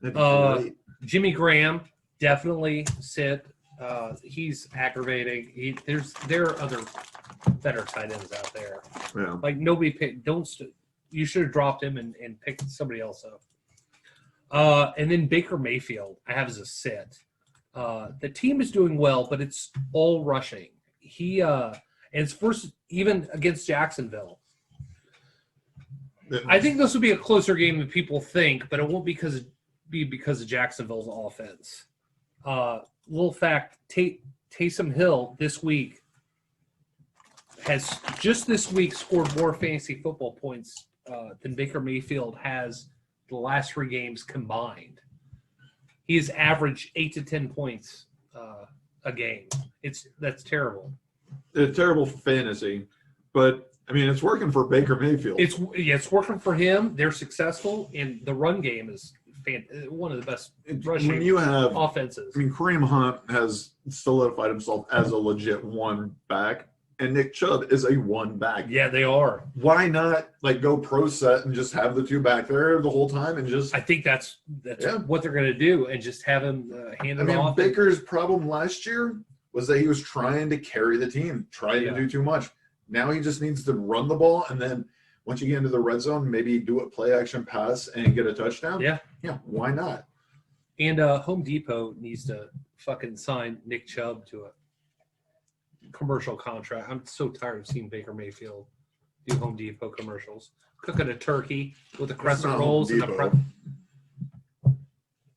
That'd be great. Jimmy Graham, definitely sit. He's aggravating. There are other better tight ends out there. Yeah. Like nobody picked. You should have dropped him and picked somebody else up. And then Baker Mayfield, I have as a sit. The team is doing well, but it's all rushing. And it's first even against Jacksonville. I think this will be a closer game than people think, but it won't be because of Jacksonville's offense. Little fact: Taysom Hill this week has just this week scored more fantasy football points than Baker Mayfield has the last 3 games combined. He has averaged 8 to 10 points a game. That's terrible. It's terrible fantasy, but I mean, it's working for Baker Mayfield. It's working for him. They're successful, and the run game is one of the best rushing when you have, offenses. I mean, Kareem Hunt has solidified himself as a legit one back, and Nick Chubb is a one back. Yeah, they are. Why not like go pro set and just have the 2 back there the whole time and just? I think that's Yeah. what they're going to do, and just have him hand I it mean, off. Baker's problem last year was that he was trying to carry the team, trying to do too much. Now he just needs to run the ball, and then once you get into the red zone, maybe do a play action pass and get a touchdown. Yeah. Yeah, why not? And Home Depot needs to fucking sign Nick Chubb to a commercial contract. I'm so tired of seeing Baker Mayfield do Home Depot commercials. Cooking a turkey with the crescent not rolls Home and the Depot.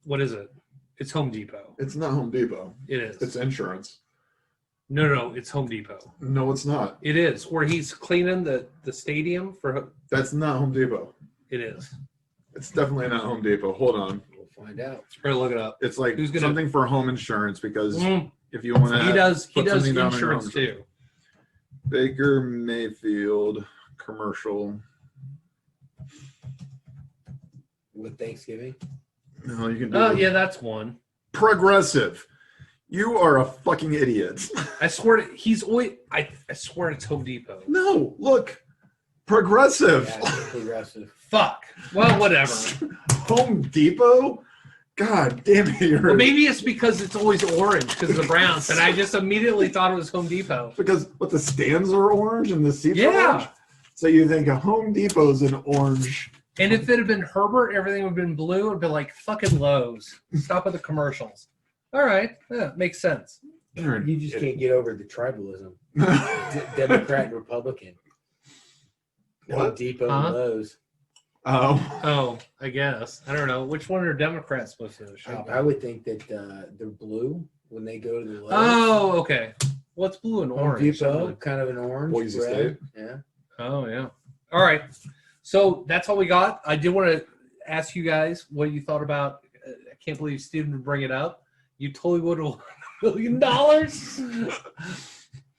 What is it? It's Home Depot. It's not Home Depot. It is. It's insurance. No, it's Home Depot. No, it's not. It is. Where he's cleaning the stadium for That's not Home Depot. it is. It's definitely not Home Depot. Hold on. We'll find out. Better look it up. It's like Who's gonna- something for home insurance because Mm, if you want to he does put something down on your insurance home too. Baker Mayfield commercial. With Thanksgiving. No, you can do Oh, it. yeah, that's one. Progressive. You are a fucking idiot. I swear he's always. I swear it's Home Depot. No, look. Progressive. Yeah, it's progressive. Fuck. Well, whatever. Home Depot? God damn it. You're Well, maybe it's because it's always orange because of the Browns, and I just immediately thought it was Home Depot. because what the stands are orange and the seats are Yeah. orange. So you think a Home Depot's an orange. And if it had been Herbert, everything would have been blue. It'd be like fucking Lowe's. Stop with the commercials. All right, yeah, makes sense. You're an You just idiot. can't get over the tribalism. Democrat and Republican. Home What? Depot Huh? and Lowe's. Oh. Oh, I guess I don't know which one are Democrats supposed to shop I at? would think that they're blue when they go to the Lowe's. Oh, okay. What's blue and Home orange? Depot, kind of an orange. Boise red. State. Yeah. Oh, yeah. All right. So that's all we got. I did want to ask you guys what you thought about. I can't believe Steven would bring it up. You totally would have won $1 million.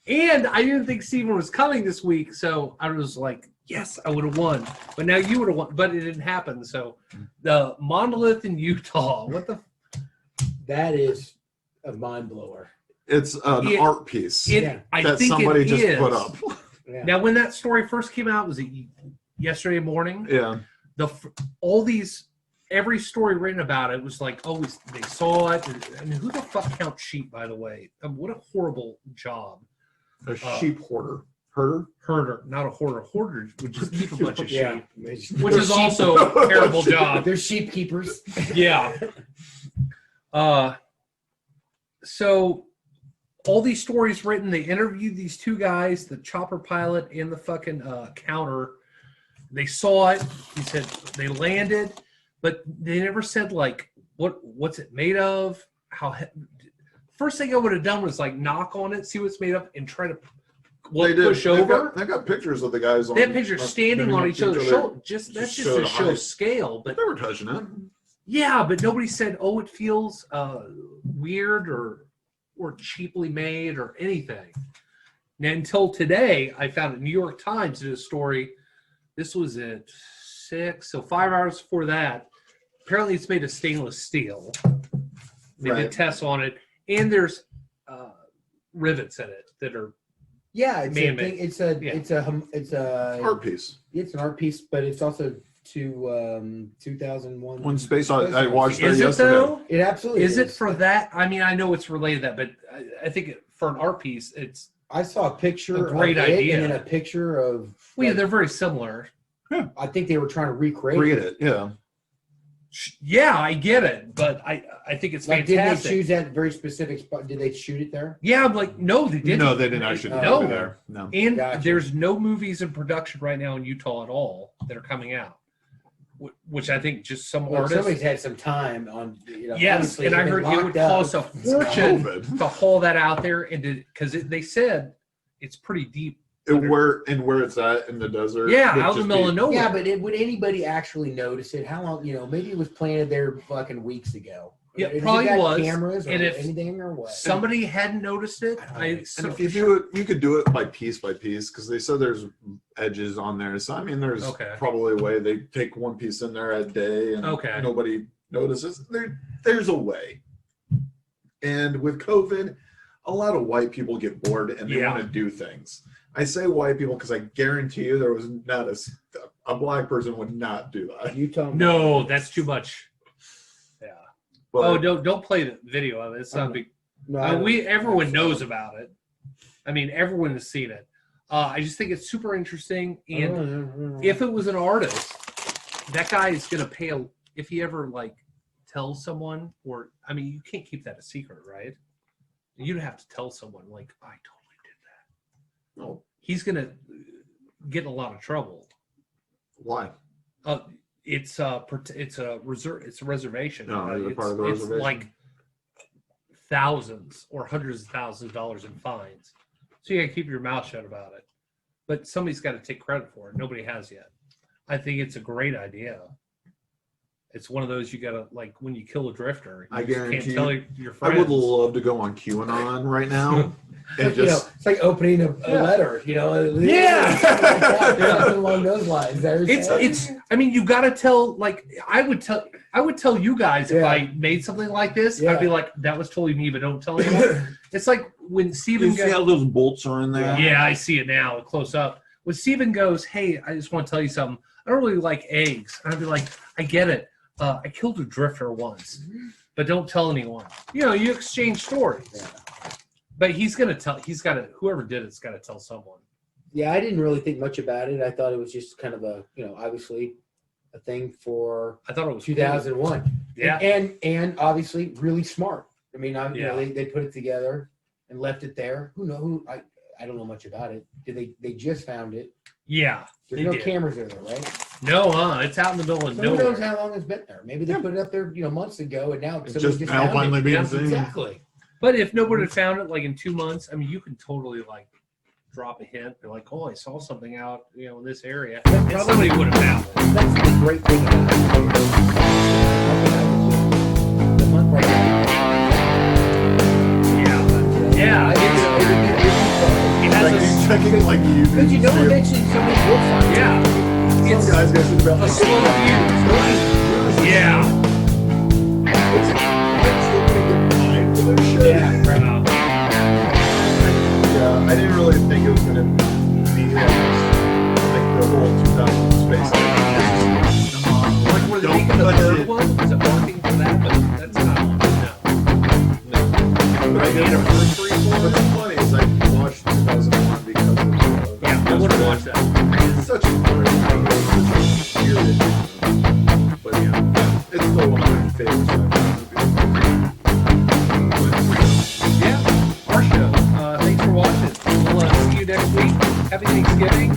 And I didn't think Steven was coming this week. So I was like, yes, I would have won. But now you would have won. But it didn't happen. So the monolith in Utah. What the? That is a mind blower. It's an It- art piece Yeah. I that think somebody it just is. put up. Yeah. Now, when that story first came out, was it yesterday morning? Yeah. Every story written about it was like, oh, they saw it. And who the fuck counts sheep, by the way? What a horrible job. A sheep hoarder. Herder? Herder, not a hoarder. Hoarder would just keep a bunch of sheep, Yeah. which is also a terrible job. They're sheep keepers. Yeah. So all these stories written, they interviewed these 2 guys, the chopper pilot and the fucking counter. They saw it. He said they landed, but they never said like what's it made of. First thing I would have done was like knock on it, see what it's made of, and try to push over. They got pictures of the guys on. They have pictures standing on each other's shoulder. That's just just show to the show height. scale. But They were touching it. yeah, but nobody said, oh, it feels weird or cheaply made or anything. And until today, I found a New York Times did a story. This was at 6, so 5 hours before that. Apparently, it's made of stainless steel. They did Right. tests on it, and there's rivets in it that are Yeah, it's a Man-made. thing. Yeah. It's a Art piece. It's an art piece, but it's also to 2001. One space I watched that Is it yesterday. though? It absolutely Is it for that? I mean, I know it's related to that, but I think for an art piece, it's I saw a picture A great of it idea. and then a picture of. well, yeah, like, they're very similar. I think they were trying to recreate Read it. Yeah. Yeah, I get it, but I think it's Like, did they fantastic. choose that very specific spot? Did they shoot it there? Yeah, I'm like, no, they didn't. No, they didn't actually do No. it there. No. And Gotcha. there's no movies in production right now in Utah at all that are coming out, which I think just some Well, artists. somebody's had some time on. Yes, obviously and I they've heard been it would locked up. cost a fortune COVID. to haul that out there, and because they said it's pretty deep where it's at in the desert. Yeah, would out in the just middle be- of nowhere. Yeah, but would anybody actually notice it? How long? Maybe it was planted there fucking weeks ago. Yeah, Has it probably got was. Cameras or And if anything or what? somebody hadn't noticed it, And if you do it, you could do it by piece, because they said there's edges on there. So I mean, there's Okay. probably a way they take one piece in there a day, and Okay. nobody notices. There's a way. And with COVID, a lot of white people get bored and they Yeah. want to do things. I say white people because I guarantee you there was not a black person would not do that. You tell me. no, that's too much. Yeah. But Don't play the video of it. It's not big. No, I don't- Everyone knows about it. I mean, everyone has seen it. I just think it's super interesting. And if it was an artist, that guy is going to pay if he ever like tells someone, or I mean, you can't keep that a secret, right? You'd have to tell someone like, I totally did that. no, He's going to get in a lot of trouble. why? It's a reservation. No, is it it's, part of the it's reservation? like thousands or hundreds of thousands of dollars in fines. So you got to keep your mouth shut about it. But somebody's got to take credit for it. Nobody has yet. I think it's a great idea. It's one of those you got to, like, when you kill a drifter, you I just guarantee can't tell your friends. I would love to go on QAnon right now and Like, just it's like opening a Yeah. letter, Yeah. something like that, something along those lines. It's I mean, you got to tell, like, I would tell you guys if Yeah. I made something like this, Yeah. I'd be like, that was totally me, but don't tell anyone. It's like when Steven you see goes, how those bolts are in there. yeah, I see it now, close up. When Steven goes, hey, I just want to tell you something. I don't really like eggs. And I'd be like, I get it. I killed a drifter once, but don't tell anyone. You exchange stories. Yeah. But whoever did it's got to tell someone. Yeah, I didn't really think much about it. I thought it was just kind of obviously a thing for I thought it was 2001. cool. Yeah. And obviously really smart. I mean, Yeah. they put it together and left it there. Who knows? I don't know much about it. They just found it. Yeah. There's They no did. cameras there, though, right? No, it's out in the middle of So who knows nowhere. how long it's been there? Maybe they put it up there, months ago, and now It's somebody just now found finally it. being Yeah, seen. Exactly. But if nobody had found it like in 2 months, I mean, you can totally like drop a hint. Be like, oh, I saw something out, in this area. That's And probably- somebody would have found it. That's the great thing about it. The month right now. Yeah. It has Like a, he's checking like you. Because eventually somebody will find it. yeah. It's Some guys go through about a slow view. Yeah. Yeah, right. Yeah, I didn't really think it was gonna be like the whole 2000 space. Like, were they Don't making the touch third it. one? Was it marketing for that? But that's not on. No. But I did Anniversary for What's it? funny is I watched 2001 because of Yeah, I would have watched that. It's such a great movie. It's such a weird movie. But yeah, it's still one of my favorite sci-fi movies. Yeah, our show. Thanks for watching. We'll see you next week. Happy Thanksgiving.